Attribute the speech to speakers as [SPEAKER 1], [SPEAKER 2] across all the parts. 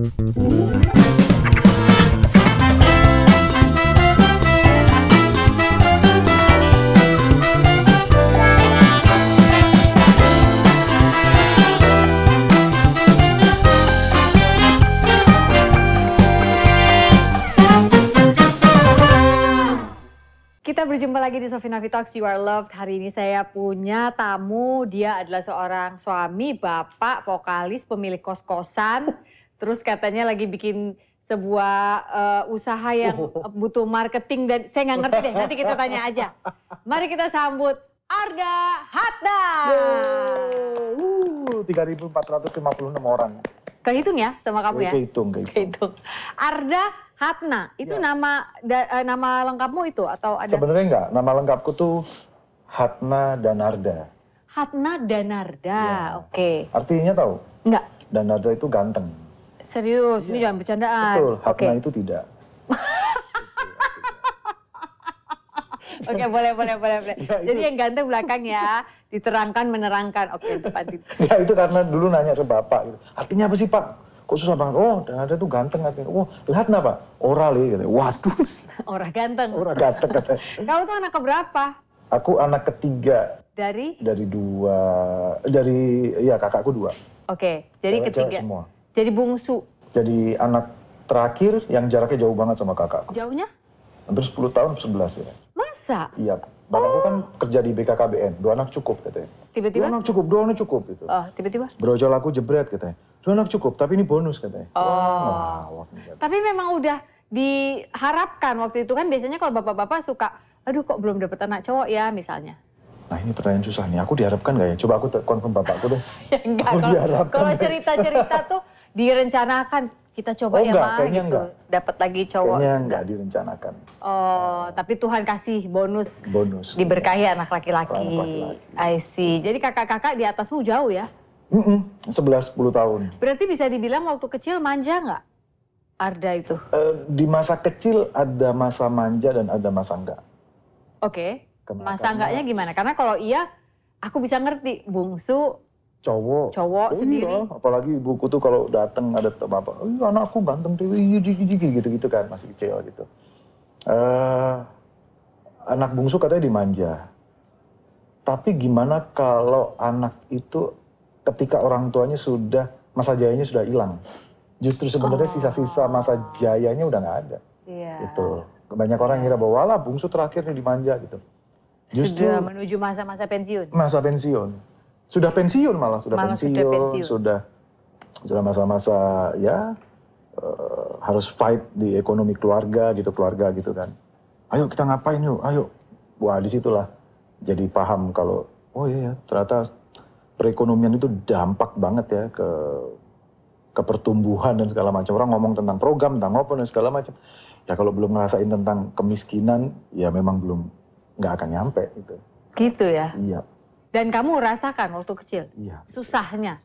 [SPEAKER 1] Kita berjumpa lagi di Sofi Nafi Talks, You Are Loved. Hari ini saya punya tamu, dia adalah seorang suami, bapak, vokalis, pemilik kos-kosan. Terus katanya lagi bikin sebuah usaha yang butuh marketing dan saya nggak ngerti deh, nanti kita tanya aja. Mari kita sambut Arda Hatna.
[SPEAKER 2] 3.456 orang.
[SPEAKER 1] Kehitung ya sama kamu ya?
[SPEAKER 2] Kehitung.
[SPEAKER 1] Arda Hatna, itu
[SPEAKER 2] ya.
[SPEAKER 1] nama lengkapmu itu atau ada?
[SPEAKER 2] Sebenarnya enggak, nama lengkapku tuh Hatna Danarda.
[SPEAKER 1] Hatna Danarda,
[SPEAKER 2] Ya.
[SPEAKER 1] Oke.
[SPEAKER 2] Artinya tahu?
[SPEAKER 1] Enggak.
[SPEAKER 2] Danarda itu ganteng.
[SPEAKER 1] Serius, ini jangan bercandaan.
[SPEAKER 2] Betul, Hatna
[SPEAKER 1] Oke.
[SPEAKER 2] itu tidak.
[SPEAKER 1] Oke, boleh.
[SPEAKER 2] Ya,
[SPEAKER 1] Jadi yang ganteng belakang ya, diterangkan, menerangkan. Oke, tepat.
[SPEAKER 2] Ya itu karena dulu nanya ke bapak gitu. Artinya apa sih Pak? Kok susah banget? Oh, Danarda tuh ganteng artinya. Oh, Hatna Pak? Oral ya. Gitu. Waduh.
[SPEAKER 1] Orang ganteng.
[SPEAKER 2] Orang ganteng katanya.
[SPEAKER 1] Kamu tuh anak keberapa?
[SPEAKER 2] Aku anak ketiga.
[SPEAKER 1] Dari
[SPEAKER 2] Kakakku dua.
[SPEAKER 1] Oke, jadi
[SPEAKER 2] Cewek-cewek
[SPEAKER 1] ketiga.
[SPEAKER 2] semua.
[SPEAKER 1] Jadi bungsu.
[SPEAKER 2] Jadi anak terakhir yang jaraknya jauh banget sama kakakku.
[SPEAKER 1] Jauhnya?
[SPEAKER 2] Hampir 10 tahun, 11 ya.
[SPEAKER 1] Masa?
[SPEAKER 2] Iya, bapakku kan kerja di BKKBN, 2 anak cukup katanya.
[SPEAKER 1] Tiba-tiba?
[SPEAKER 2] 2 anak cukup gitu.
[SPEAKER 1] Oh, tiba-tiba?
[SPEAKER 2] Brojol aku jebret katanya. 2 anak cukup, tapi ini bonus katanya. Wah,
[SPEAKER 1] Tapi memang udah diharapkan waktu itu kan biasanya kalau bapak-bapak suka, aduh kok belum dapet anak cowok ya misalnya.
[SPEAKER 2] Nah ini pertanyaan susah nih, aku diharapkan gak ya? Coba aku konfirm bapakku deh.
[SPEAKER 1] Ya enggak,
[SPEAKER 2] Aku diharapkan
[SPEAKER 1] kalau
[SPEAKER 2] deh.
[SPEAKER 1] cerita-cerita tuh direncanakan, kita coba ya
[SPEAKER 2] enggak,
[SPEAKER 1] mah
[SPEAKER 2] kayaknya
[SPEAKER 1] gitu.
[SPEAKER 2] enggak.
[SPEAKER 1] Dapat lagi cowok.
[SPEAKER 2] Kayaknya nggak direncanakan.
[SPEAKER 1] Oh, tapi Tuhan kasih bonus.
[SPEAKER 2] Bonus.
[SPEAKER 1] Diberkahi anak laki-laki.
[SPEAKER 2] Anak laki-laki.
[SPEAKER 1] I see. Jadi kakak-kakak di atasmu jauh ya?
[SPEAKER 2] 11-10 tahun.
[SPEAKER 1] Berarti bisa dibilang waktu kecil manja nggak? Arda itu?
[SPEAKER 2] Di masa kecil ada masa manja dan ada masa enggak.
[SPEAKER 1] Oke.
[SPEAKER 2] Kenapa?
[SPEAKER 1] Masa enggaknya gimana? Karena kalau iya, aku bisa ngerti. Bungsu,
[SPEAKER 2] Cowok
[SPEAKER 1] sendiri.
[SPEAKER 2] Iya, apalagi ibuku tuh kalau datang ada bapak, anakku ganteng dewi gitu kan, masih kecil gitu. Anak bungsu katanya dimanja. Tapi gimana kalau anak itu ketika orang tuanya sudah, masa jayanya sudah hilang. Justru sebenarnya sisa-sisa masa jayanya udah nggak ada.
[SPEAKER 1] Iya.
[SPEAKER 2] Gitu. Banyak orang ngira bahwa walah bungsu terakhir nih dimanja gitu. Justru
[SPEAKER 1] sudah menuju masa-masa pensiun.
[SPEAKER 2] masa pensiun. Sudah pensiun malah, sudah masa-masa ya harus fight di ekonomi keluarga gitu kan. Ayo kita ngapain yuk, ayo. Wah disitulah jadi paham kalau oh iya ternyata perekonomian itu dampak banget ya ke pertumbuhan dan segala macam. Orang ngomong tentang program, tentang apa dan segala macam. Ya kalau belum ngerasain tentang kemiskinan ya memang nggak akan nyampe gitu.
[SPEAKER 1] Gitu ya?
[SPEAKER 2] Iya.
[SPEAKER 1] Dan kamu rasakan waktu kecil?
[SPEAKER 2] Iya.
[SPEAKER 1] Susahnya?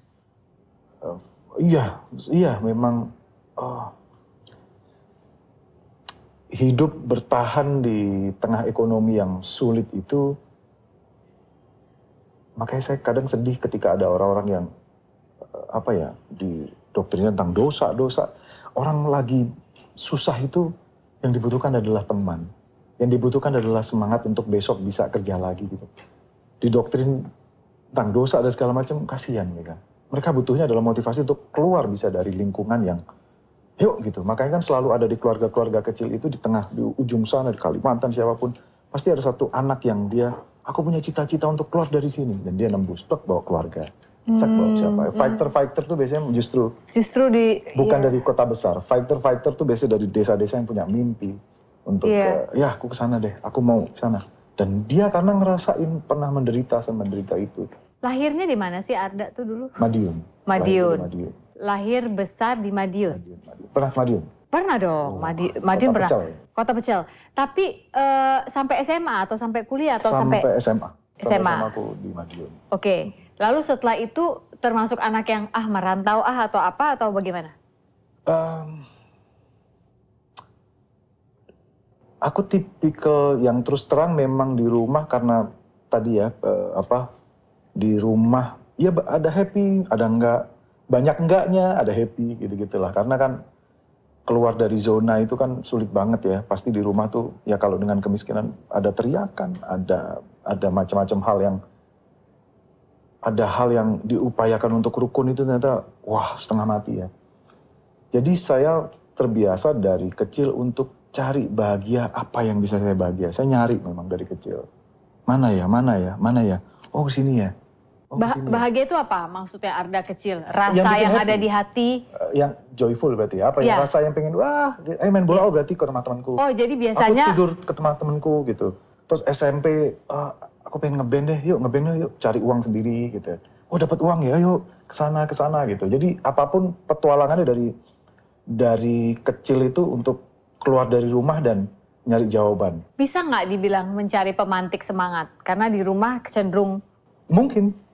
[SPEAKER 2] Iya memang hidup bertahan di tengah ekonomi yang sulit itu, makanya saya kadang sedih ketika ada orang-orang yang didoktrinnya tentang dosa. Orang lagi susah itu yang dibutuhkan adalah teman, yang dibutuhkan adalah semangat untuk besok bisa kerja lagi gitu. Didoktrin tentang dosa dan segala macam, kasihan mereka. Mereka butuhnya adalah motivasi untuk keluar bisa dari lingkungan yang yuk gitu. Makanya kan selalu ada di keluarga-keluarga kecil itu di tengah, di ujung sana, di Kalimantan siapapun. Pasti ada satu anak yang dia, aku punya cita-cita untuk keluar dari sini. Dan dia nembus, bawa keluarga. Bawa siapa. Fighter tuh biasanya justru bukan dari kota besar. Fighter tuh biasanya dari desa-desa yang punya mimpi. Untuk, ya aku kesana deh, aku mau kesana. Dan dia karena ngerasain pernah menderita itu.
[SPEAKER 1] Lahirnya di mana sih Arda tuh dulu?
[SPEAKER 2] Madiun.
[SPEAKER 1] Lahir besar di Madiun.
[SPEAKER 2] Pernah Madiun?
[SPEAKER 1] Pernah dong, Madiun pernah.
[SPEAKER 2] Pecel, ya?
[SPEAKER 1] Kota Pecel. Tapi sampai SMA atau sampai kuliah atau sampai
[SPEAKER 2] SMA?
[SPEAKER 1] SMA.
[SPEAKER 2] SMA aku di Madiun.
[SPEAKER 1] Oke. Lalu setelah itu termasuk anak yang merantau atau apa atau bagaimana?
[SPEAKER 2] Aku tipikal yang terus terang memang di rumah karena tadi ya di rumah ya ada happy, ada enggak. banyak enggaknya, ada happy gitu-gitulah. Karena kan keluar dari zona itu kan sulit banget ya. Pasti di rumah tuh ya kalau dengan kemiskinan ada teriakan, ada macam-macam hal yang diupayakan untuk rukun itu ternyata wah setengah mati ya. Jadi saya terbiasa dari kecil untuk cari bahagia, apa yang bisa saya bahagia. Saya nyari memang dari kecil. Mana ya. Oh sini ya. Oh,
[SPEAKER 1] Bahagia itu apa maksudnya Arda kecil? Rasa yang ada di hati?
[SPEAKER 2] Yang joyful berarti ya? Apa ya? Rasa yang pengen, main bola berarti ke teman-temanku.
[SPEAKER 1] Oh jadi biasanya...
[SPEAKER 2] Aku tidur ke teman-temanku gitu. Terus SMP, aku pengen ngeband deh, yuk ngeband yuk. Cari uang sendiri gitu. Oh dapat uang ya, yuk kesana gitu. Jadi apapun petualangannya dari kecil itu untuk keluar dari rumah dan nyari jawaban.
[SPEAKER 1] Bisa nggak dibilang mencari pemantik semangat? Karena di rumah cenderung...
[SPEAKER 2] Mungkin.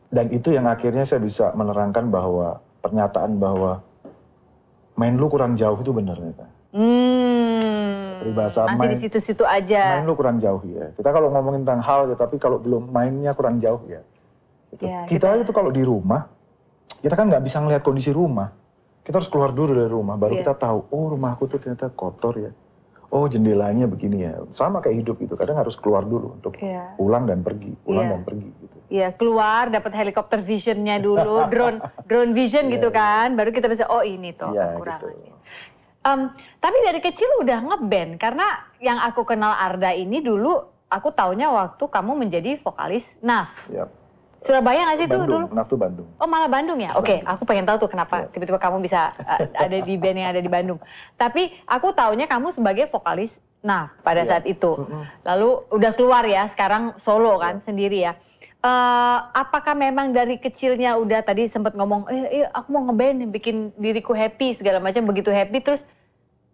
[SPEAKER 2] Dan itu yang akhirnya saya bisa menerangkan bahwa pernyataan bahwa main lu kurang jauh itu benar. Peribahasa
[SPEAKER 1] masih di situ-situ aja.
[SPEAKER 2] Main lu kurang jauh ya. Kita kalau ngomongin tentang hal ya, tapi kalau belum mainnya kurang jauh ya. Gitu.
[SPEAKER 1] Ya
[SPEAKER 2] kita itu kalau di rumah, kita kan nggak bisa ngelihat kondisi rumah. Kita harus keluar dulu dari rumah, baru kita tahu, oh rumahku tuh ternyata kotor ya. Oh jendelanya begini ya. Sama kayak hidup gitu, kadang harus keluar dulu untuk pulang dan pergi, dan pergi gitu.
[SPEAKER 1] Iya, keluar dapat helikopter visionnya dulu, drone vision gitu kan, baru kita bisa oh ini tuh kekurangannya. Gitu. Tapi dari kecil udah ngeband, karena yang aku kenal Arda ini dulu, aku taunya waktu kamu menjadi vokalis NAF.
[SPEAKER 2] Yep.
[SPEAKER 1] Surabaya nggak sih itu dulu?
[SPEAKER 2] NAF tuh Bandung.
[SPEAKER 1] Oh malah Bandung ya? Oke, aku pengen tahu tuh kenapa tiba-tiba kamu bisa ada di band yang ada di Bandung. Tapi aku taunya kamu sebagai vokalis NAF pada saat itu. Lalu udah keluar ya, sekarang solo kan sendiri ya. Apakah memang dari kecilnya udah tadi sempat ngomong, aku mau ngeband, bikin diriku happy segala macam, begitu happy terus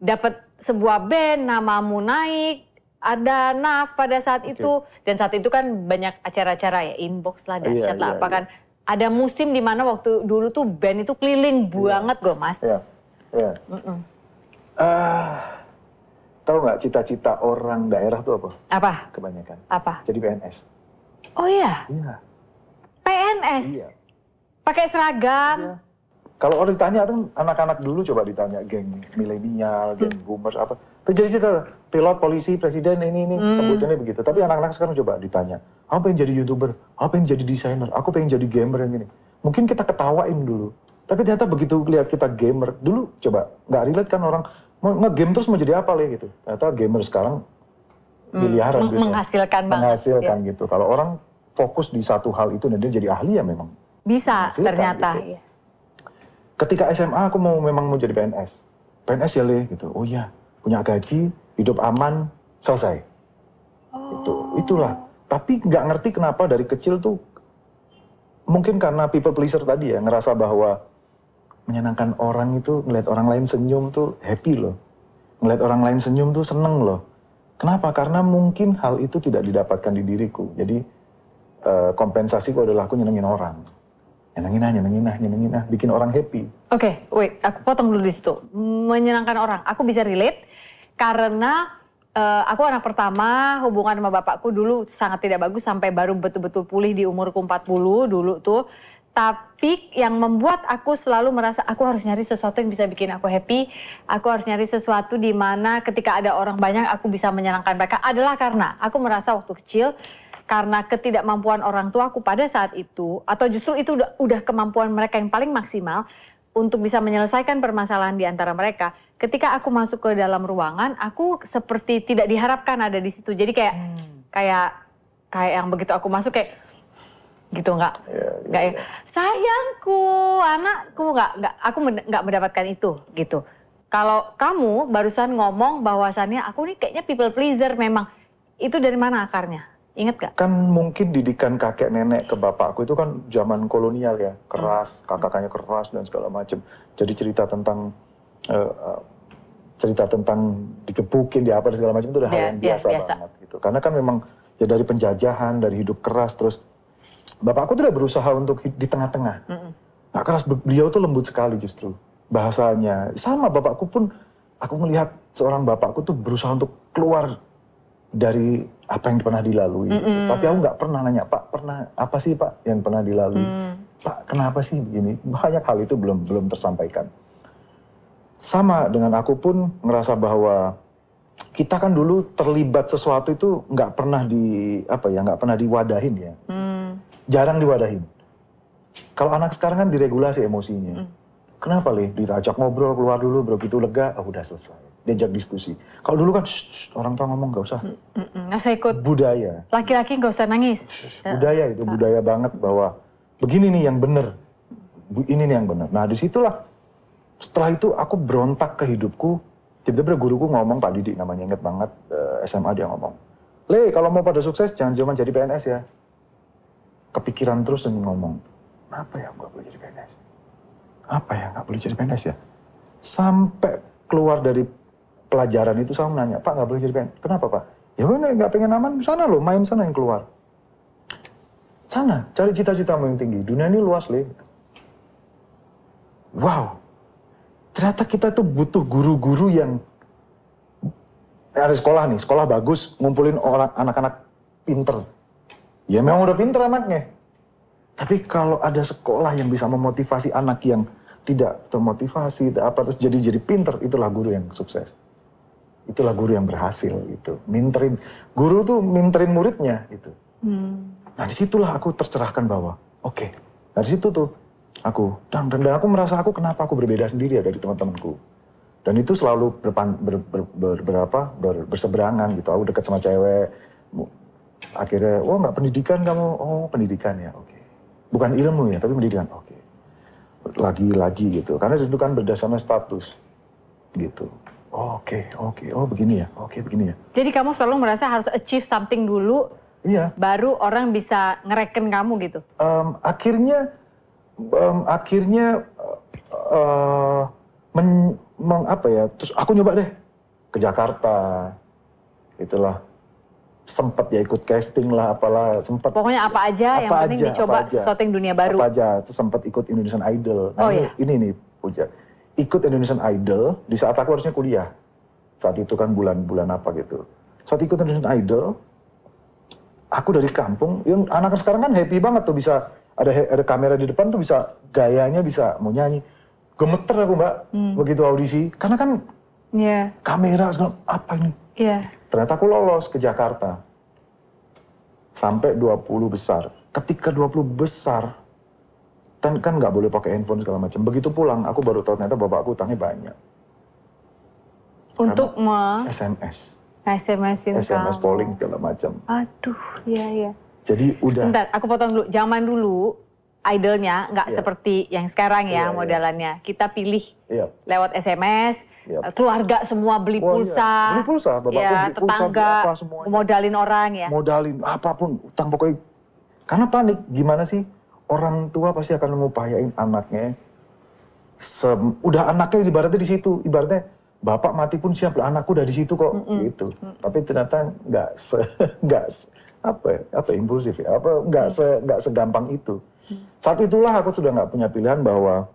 [SPEAKER 1] dapat sebuah band, namamu naik, ada NAF pada saat itu, dan saat itu kan banyak acara-acara ya, inbox lah, dahsyat lah, apa kan. Ada musim di mana waktu dulu tuh band itu keliling banget gue mas.
[SPEAKER 2] Tahu nggak cita-cita orang daerah tuh apa?
[SPEAKER 1] Apa?
[SPEAKER 2] Kebanyakan.
[SPEAKER 1] Apa?
[SPEAKER 2] Jadi PNS.
[SPEAKER 1] Oh iya?
[SPEAKER 2] Iya.
[SPEAKER 1] PNS? Iya. Pakai seragam?
[SPEAKER 2] Iya. Kalau orang ditanya tuh anak-anak dulu coba ditanya geng milenial, geng boomers apa. Jadi cita pilot, polisi, presiden ini sebutannya begitu. Tapi anak-anak sekarang coba ditanya, aku pengen jadi YouTuber, aku pengen jadi desainer, aku pengen jadi gamer yang gini. Mungkin kita ketawain dulu. Tapi ternyata begitu lihat kita gamer, dulu coba nggak relate kan orang mau nge-game terus mau jadi apa gitu. Ternyata gamer sekarang miliaran gitu.
[SPEAKER 1] Menghasilkan banget.
[SPEAKER 2] Menghasilkan gitu. Kalau orang fokus di satu hal itu dan dia jadi ahli ya memang.
[SPEAKER 1] Bisa ternyata.
[SPEAKER 2] Gitu. Ketika SMA aku memang mau jadi PNS. PNS ya gitu. Oh iya, punya gaji, hidup aman, selesai. Itulah. Tapi nggak ngerti kenapa dari kecil tuh, mungkin karena people pleaser tadi ya, ngerasa bahwa menyenangkan orang itu, ngeliat orang lain senyum tuh happy loh. Ngeliat orang lain senyum tuh seneng loh. Kenapa? Karena mungkin hal itu tidak didapatkan di diriku. Jadi kompensasiku adalah aku nyenengin orang. Nyenengin, bikin orang happy.
[SPEAKER 1] Oke, wait, aku potong dulu di situ. Menyenangkan orang, aku bisa relate karena aku anak pertama, hubungan sama bapakku dulu sangat tidak bagus sampai baru betul-betul pulih di umurku 40 dulu tuh. Tapi yang membuat aku selalu merasa aku harus nyari sesuatu yang bisa bikin aku happy. Aku harus nyari sesuatu di mana ketika ada orang banyak aku bisa menyenangkan mereka adalah karena aku merasa waktu kecil karena ketidakmampuan orang tua aku pada saat itu, atau justru itu udah kemampuan mereka yang paling maksimal untuk bisa menyelesaikan permasalahan di antara mereka. Ketika aku masuk ke dalam ruangan, aku seperti tidak diharapkan ada di situ. Jadi kayak yang begitu aku masuk kayak gitu nggak sayangku, anakku aku nggak mendapatkan itu gitu. Kalau kamu barusan ngomong bahwasannya aku nih kayaknya people pleaser memang, itu dari mana akarnya? Ingat gak?
[SPEAKER 2] Kan mungkin didikan kakek nenek ke bapakku itu kan zaman kolonial ya, keras, kakaknya keras dan segala macam. Jadi cerita tentang digebukin, di apa dan segala macam itu udah hal yang biasa banget gitu. Karena kan memang ya dari penjajahan, dari hidup keras, terus bapakku tuh udah berusaha untuk di tengah-tengah. Nggak keras, beliau tuh lembut sekali justru bahasanya. Sama bapakku pun, aku melihat seorang bapakku tuh berusaha untuk keluar dari apa yang pernah dilalui. Gitu. Tapi aku nggak pernah nanya, Pak, pernah apa sih Pak yang pernah dilalui? Pak kenapa sih begini? Banyak hal itu belum tersampaikan. Sama dengan aku pun ngerasa bahwa kita kan dulu terlibat sesuatu itu nggak pernah nggak pernah diwadahin ya. Jarang diwadahin. Kalau anak sekarang kan diregulasi emosinya. Kenapa diajak ngobrol, keluar dulu, begitu lega, udah selesai. Diajak diskusi. Kalau dulu kan orang tua ngomong nggak usah.
[SPEAKER 1] Nggak usah ikut.
[SPEAKER 2] Budaya.
[SPEAKER 1] Laki-laki nggak usah nangis.
[SPEAKER 2] Budaya itu, budaya banget bahwa begini nih yang benar. Ini nih yang benar. Nah disitulah, setelah itu aku berontak ke hidupku. Tiba-tiba guruku ngomong, Pak Didik namanya, inget banget, SMA dia ngomong. Le, kalau mau pada sukses jangan cuma jadi PNS ya. Kepikiran terus dan ngomong, kenapa ya nggak boleh jadi PNS? Apa ya nggak boleh jadi PNS ya? Sampai keluar dari pelajaran itu saya nanya, Pak nggak boleh jadi PNS. Kenapa Pak? Ya bener nggak pengen aman, sana loh, main sana yang keluar. Sana, cari cita-citamu yang tinggi. Dunia ini luas, Le. Wow, ternyata kita tuh butuh guru-guru yang ada sekolah nih, sekolah bagus, ngumpulin orang anak-anak pinter. Ya memang udah pinter anaknya. Tapi kalau ada sekolah yang bisa memotivasi anak yang tidak termotivasi, terus jadi pinter, itulah guru yang sukses. Itulah guru yang berhasil gitu. Guru tuh minterin muridnya gitu. Nah disitulah aku tercerahkan bahwa, oke, dari situ tuh aku dan aku merasa kenapa aku berbeda sendiri ya dari teman-temanku. Dan itu selalu berseberangan gitu. Aku dekat sama cewek, akhirnya, nggak pendidikan kamu, pendidikan ya, oke. Bukan ilmu ya, tapi pendidikan, oke. Lagi-lagi gitu, karena itu kan berdasarkan status gitu. Oke, begini ya, begini ya.
[SPEAKER 1] Jadi kamu selalu merasa harus achieve something dulu,
[SPEAKER 2] iya.
[SPEAKER 1] Baru orang bisa ngereken kamu gitu?
[SPEAKER 2] Terus aku nyoba deh ke Jakarta, itulah. Sempet ya ikut casting lah, apalah, sempet.
[SPEAKER 1] Pokoknya apa aja, yang penting dicoba sesuatu yang dunia baru.
[SPEAKER 2] Apa aja, terus sempet ikut Indonesian Idol. Nah, ini nih, Puja. Ikut Indonesian Idol di saat aku harusnya kuliah. Saat itu kan bulan apa gitu. Saat ikut Indonesian Idol, aku dari kampung, yang anak sekarang kan happy banget tuh bisa, ada kamera di depan tuh bisa, gayanya bisa, mau nyanyi. Gemeter aku Mbak, begitu audisi. Karena kan kamera, segala, apa ini? Ternyata aku lolos ke Jakarta. Sampai 20 besar. Ketika 20 besar, kan nggak boleh pakai handphone segala macam. Begitu pulang, aku baru tahu ternyata bapakku utangnya banyak.
[SPEAKER 1] Untuk
[SPEAKER 2] SMS.
[SPEAKER 1] SMS-in
[SPEAKER 2] SMS
[SPEAKER 1] kamu.
[SPEAKER 2] polling segala macam.
[SPEAKER 1] Aduh, iya.
[SPEAKER 2] Jadi udah.
[SPEAKER 1] Sebentar, aku potong dulu. Zaman dulu, idolnya nggak seperti yang sekarang ya modelannya. Kita pilih lewat SMS, keluarga semua beli pulsa.
[SPEAKER 2] Beli pulsa, bapakku beli
[SPEAKER 1] tetangga,
[SPEAKER 2] pulsa, apa semuanya.
[SPEAKER 1] modalin orang ya.
[SPEAKER 2] Modalin apapun, utang pokoknya. Karena panik, gimana sih? Orang tua pasti akan mengupayain anaknya. Udah anaknya ibaratnya di situ, ibaratnya bapak mati pun siap, anakku udah di situ kok, gitu. Tapi ternyata nggak impulsif ya, nggak segampang itu. Saat itulah aku sudah nggak punya pilihan bahwa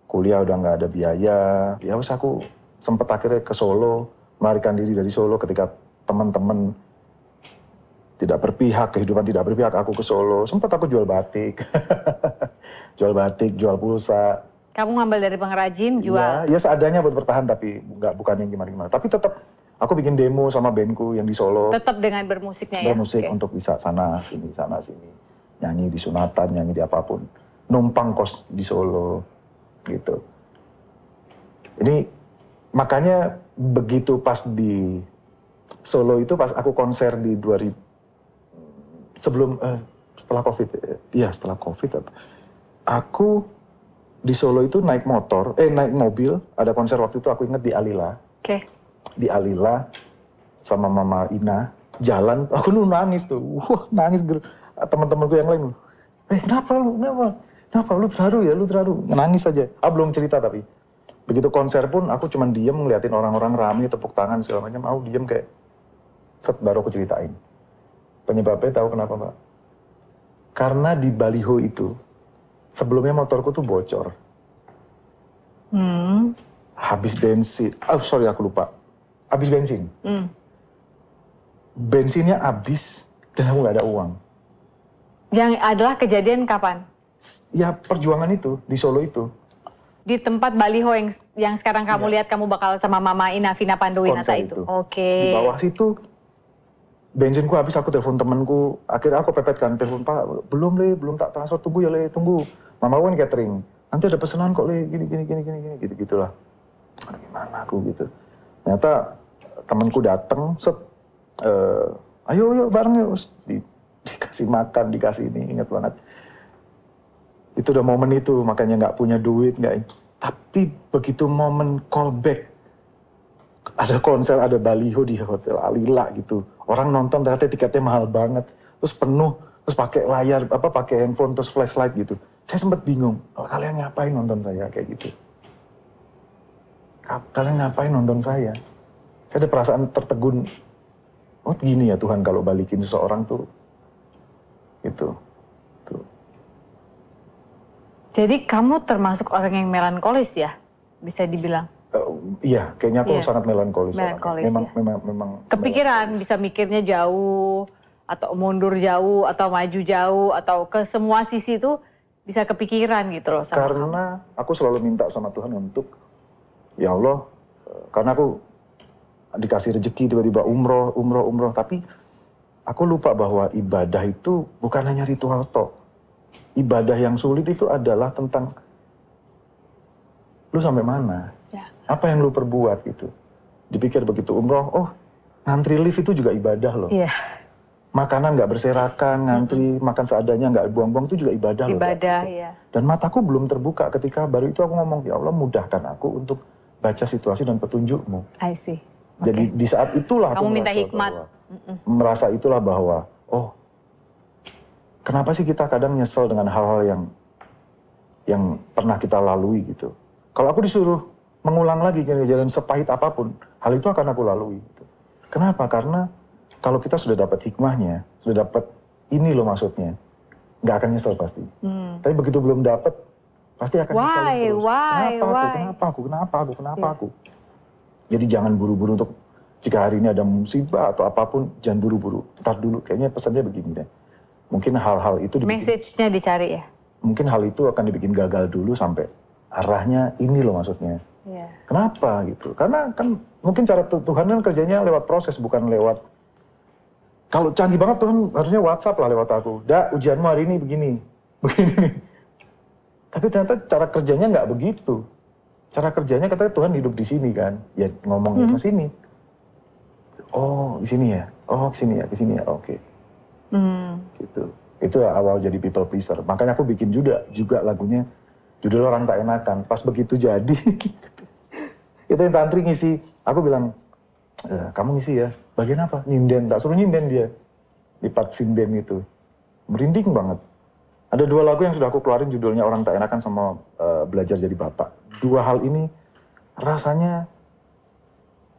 [SPEAKER 2] kuliah udah nggak ada biaya. Ya wes aku sempat akhirnya ke Solo, melarikan diri dari Solo ketika teman-teman tidak berpihak, kehidupan tidak berpihak, aku ke Solo. Sempat aku jual batik, jual pulsa.
[SPEAKER 1] Kamu ngambil dari pengrajin, jual?
[SPEAKER 2] Ya seadanya buat bertahan, tapi bukan yang gimana-gimana. Tapi tetap aku bikin demo sama bandku yang di Solo.
[SPEAKER 1] Tetap dengan bermusiknya ya?
[SPEAKER 2] Bermusik untuk bisa sana, sini. Nyanyi di sunatan, nyanyi di apapun. Numpang kos di Solo, gitu. Ini makanya begitu pas di Solo itu, pas aku konser di 2000, setelah COVID, aku di Solo itu naik mobil, ada konser waktu itu aku ingat di Alila. Di Alila sama Mama Ina, jalan, aku nangis tuh, nangis. Teman-temanku yang lain, kenapa lu terharu, nangis aja. Belum cerita tapi. Begitu konser pun aku cuma diem ngeliatin orang-orang rame, tepuk tangan segala macam, aku diem kayak, baru aku ceritain. Penyebabnya tahu kenapa Mbak? Karena di baliho itu, sebelumnya motorku tuh bocor. Habis bensin, aku lupa. Habis bensin. Bensinnya habis dan aku nggak ada uang.
[SPEAKER 1] Yang adalah kejadian kapan?
[SPEAKER 2] ya perjuangan itu di Solo itu.
[SPEAKER 1] Di tempat baliho yang sekarang kamu lihat kamu bakal sama Mama Ina, Vina Panduwinata
[SPEAKER 2] Konser
[SPEAKER 1] itu.
[SPEAKER 2] itu.
[SPEAKER 1] Oke.
[SPEAKER 2] Di bawah situ bensinku habis, aku telepon temanku, akhirnya aku pepet kan, telepon Pak, belum tak transfer, tunggu ya Le, tunggu. Mama kan catering, nanti ada pesanan kok Le, gini, gitu-gitulah. Gimana aku gitu. Ternyata temanku datang, ayo bareng yuk, dikasih makan, dikasih ini, ingat banget. Itu udah momen itu, makanya nggak punya duit, tapi begitu momen callback, ada konser, ada baliho di Hotel Alila gitu. Orang nonton ternyata tiketnya mahal banget, terus penuh, terus pakai layar, pakai handphone, terus flashlight gitu. Saya sempat bingung, kalian ngapain nonton saya kayak gitu? Kalian ngapain nonton saya? Saya ada perasaan tertegun, oh gini ya Tuhan kalau balikin seseorang tuh, gitu.
[SPEAKER 1] Jadi kamu termasuk orang yang melankolis ya, bisa dibilang?
[SPEAKER 2] Iya, kayaknya aku sangat melankolis.
[SPEAKER 1] Memang. Kepikiran, bisa mikirnya jauh, atau mundur jauh, atau maju jauh, atau ke semua sisi itu bisa kepikiran gitu loh.
[SPEAKER 2] Karena aku selalu minta sama Tuhan untuk, ya Allah, karena aku dikasih rezeki tiba-tiba umroh, tapi aku lupa bahwa ibadah itu bukan hanya ritual tok. Ibadah yang sulit itu adalah tentang lu sampai mana, apa yang lu perbuat gitu. Dipikir begitu umroh, oh ngantri lift itu juga ibadah loh. Makanan nggak berserakan, ngantri, makan seadanya, nggak buang-buang, itu juga ibadah loh.
[SPEAKER 1] Ibadah,
[SPEAKER 2] gitu.
[SPEAKER 1] iya.
[SPEAKER 2] Dan mataku belum terbuka ketika baru itu aku ngomong, ya Allah mudahkan aku untuk baca situasi dan petunjukmu.
[SPEAKER 1] I see.
[SPEAKER 2] Jadi di saat itulah
[SPEAKER 1] kamu
[SPEAKER 2] aku
[SPEAKER 1] minta hikmat.
[SPEAKER 2] Merasa itulah bahwa, oh kenapa sih kita kadang nyesel dengan hal-hal yang pernah kita lalui gitu. Kalau aku disuruh mengulang lagi jalan sepahit apapun, hal itu akan aku lalui. Gitu. Kenapa? Karena kalau kita sudah dapat hikmahnya, sudah dapat ini loh maksudnya, nggak akan nyesel pasti. Tapi begitu belum dapat, pasti akan nyesel terus. Kenapa aku? Jadi jangan buru-buru untuk, jika hari ini ada musibah atau apapun, jangan buru-buru. Ntar dulu, kayaknya pesannya begini deh. Mungkin hal-hal itu
[SPEAKER 1] message-nya dicari ya?
[SPEAKER 2] Mungkin hal itu akan dibikin gagal dulu sampai arahnya ini loh maksudnya. Kenapa gitu? Karena kan mungkin cara Tuhan kan kerjanya lewat proses, bukan lewat. Kalau canggih banget Tuhan harusnya WhatsApp lah lewat aku. Ujianmu hari ini begini nih. Tapi ternyata cara kerjanya nggak begitu. Cara kerjanya katanya Tuhan hidup di sini kan. Ya ngomongnya ke sini. Oh di sini ya. Oh ke sini ya. Oke. Gitu. Itu awal jadi people pleaser. Makanya aku bikin juga lagunya judul Orang Tak Enakan. Pas begitu jadi, itu yang Tantri ngisi. Aku bilang, kamu ngisi ya. Bagian apa? Nyinden. Tak suruh nyinden dia. Di part sinden itu. Merinding banget. Ada 2 lagu yang sudah aku keluarin judulnya Orang Tak Enakan sama Belajar Jadi Bapak. 2 hal ini rasanya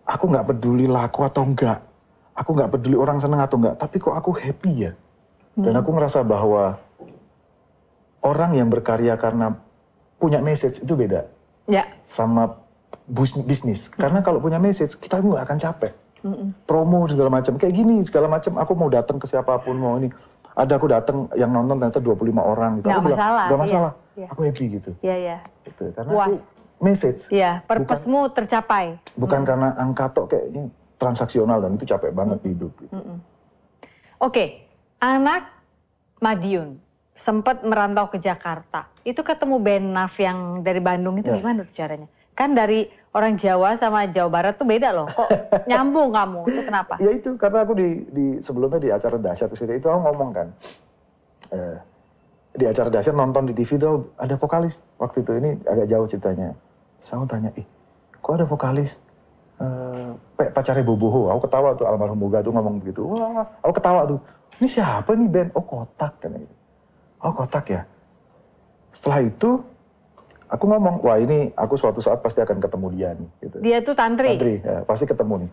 [SPEAKER 2] aku nggak peduli laku atau enggak. Aku nggak peduli orang seneng atau enggak. Tapi kok aku happy ya. Dan aku ngerasa bahwa orang yang berkarya karena punya message itu beda. Sama bisnis. Karena kalau punya message, kita nggak akan capek. Promo segala macam. Kayak gini segala macam. Aku mau datang ke siapapun, mau ini. Ada aku datang yang nonton ternyata 25 orang. Gitu.
[SPEAKER 1] Nggak masalah.
[SPEAKER 2] Nggak masalah. Aku happy gitu. Gitu. Karena
[SPEAKER 1] puas.
[SPEAKER 2] Aku message.
[SPEAKER 1] Purpose-mu tercapai.
[SPEAKER 2] Bukan karena angka tok kayaknya transaksional dan itu capek banget hidup. Gitu.
[SPEAKER 1] Oke. Anak Madiun sempat merantau ke Jakarta. Itu ketemu band Naf yang dari Bandung itu gimana tuh caranya? Kan dari orang Jawa sama Jawa Barat tuh beda loh. Kok nyambung kamu? Itu kenapa?
[SPEAKER 2] Ya itu karena aku sebelumnya di acara Dahsyat itu aku ngomong kan. Di acara Dahsyat nonton di TV tuh ada vokalis. Waktu itu ini agak jauh ceritanya. Saya tanya, kok ada vokalis? Pacarnya Boboho. Aku ketawa tuh, almarhum Boga tuh ngomong begitu. Wah, aku ketawa tuh. Ini siapa nih band? Oh Kotak kan. Oh Kotak ya. Setelah itu aku ngomong, wah ini aku suatu saat pasti akan ketemu dia nih. Gitu.
[SPEAKER 1] Dia tuh Tantri?
[SPEAKER 2] Tantri, ya, pasti ketemu nih.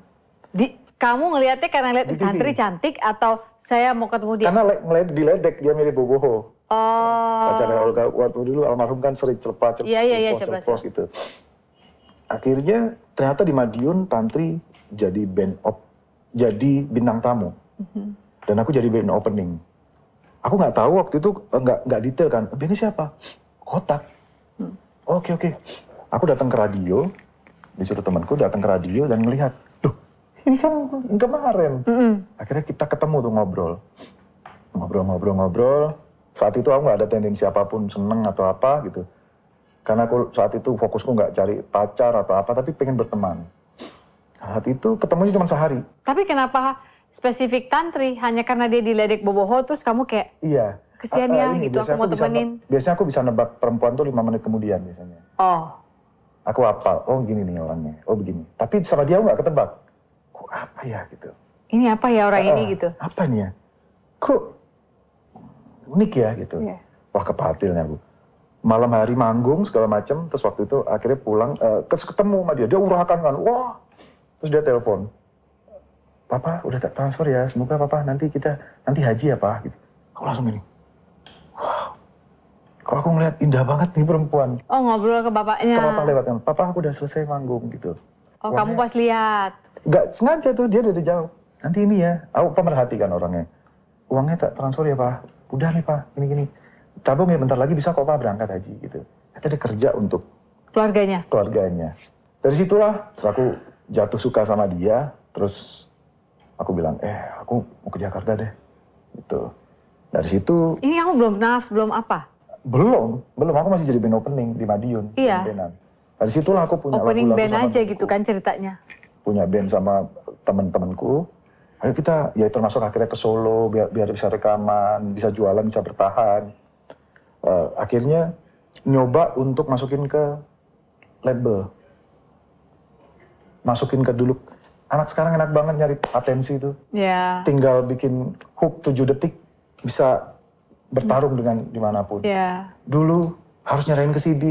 [SPEAKER 1] Kamu ngelihatnya karena lihat Tantri cantik atau saya mau ketemu dia?
[SPEAKER 2] Karena diledek, dia mirip Boboho. Pacarnya Olga, waktu dulu almarhum kan sering celepos gitu. Akhirnya ternyata di Madiun Tantri jadi jadi bintang tamu. Dan aku jadi band opening. Aku nggak tahu waktu itu, nggak detail kan. Ini siapa? Kotak. Oke. Aku datang ke radio, disuruh temanku datang ke radio dan ngelihat, duh ini kan yang kemarin. Akhirnya kita ketemu tuh ngobrol. Saat itu aku nggak ada tendensi apapun seneng atau apa gitu. Karena aku saat itu fokusku nggak cari pacar atau apa, tapi pengen berteman. Saat itu ketemunya cuma sehari.
[SPEAKER 1] Tapi kenapa spesifik Tantri? Hanya karena dia diledek boboho terus kamu kayak
[SPEAKER 2] Iya.
[SPEAKER 1] kesian ya gitu, aku mau temenin.
[SPEAKER 2] Biasanya aku bisa nebak perempuan tuh 5 menit kemudian biasanya.
[SPEAKER 1] Oh.
[SPEAKER 2] Aku hafal, oh gini nih orangnya, oh begini. Tapi sama dia aku nggak ketebak. Kok apa ya gitu.
[SPEAKER 1] Ini apa ya orang ini gitu.
[SPEAKER 2] Apa nih ya? Kok unik ya gitu.
[SPEAKER 1] Yeah.
[SPEAKER 2] Wah kepatilnya aku. Malam hari manggung segala macam, terus waktu itu akhirnya pulang, ketemu sama dia urakan kan, wah. Terus dia telepon, Papa udah transfer ya, semoga Papa nanti haji ya Pak. Gitu. Aku langsung gini, wow. Kok aku ngeliat indah banget nih perempuan.
[SPEAKER 1] Oh ngobrol ke bapaknya.
[SPEAKER 2] Ke Papa lewat, Papa aku udah selesai manggung gitu.
[SPEAKER 1] Oh kamu pas lihat.
[SPEAKER 2] Gak sengaja tuh, dia dari jauh. Nanti ini ya, aku pemerhatikan orangnya. Uangnya tak transfer ya Pak, udah nih Pak, gini-gini. Tabung ya bentar lagi bisa kok Pak berangkat haji gitu. Kita dia kerja untuk
[SPEAKER 1] keluarganya.
[SPEAKER 2] Dari situlah terus aku jatuh suka sama dia, terus aku bilang, aku mau ke Jakarta deh. Gitu. Dari situ.
[SPEAKER 1] Ini kamu belum apa?
[SPEAKER 2] Belum, aku masih jadi band opening di Madiun.
[SPEAKER 1] Iya.
[SPEAKER 2] Dari situlah aku punya
[SPEAKER 1] opening
[SPEAKER 2] lagu-lagu
[SPEAKER 1] band
[SPEAKER 2] sama
[SPEAKER 1] aja
[SPEAKER 2] temenku.
[SPEAKER 1] gitu kan ceritanya.
[SPEAKER 2] Punya band sama temen-temenku. Ayo kita, ya termasuk akhirnya ke Solo, biar bisa rekaman, bisa jualan, bisa bertahan. Akhirnya nyoba untuk masukin ke label. Masukin ke dulu. Anak sekarang enak banget nyari atensi itu.
[SPEAKER 1] Yeah.
[SPEAKER 2] Tinggal bikin hook 7 detik, bisa bertarung dengan dimanapun.
[SPEAKER 1] Yeah.
[SPEAKER 2] Dulu harus nyerahin ke CD.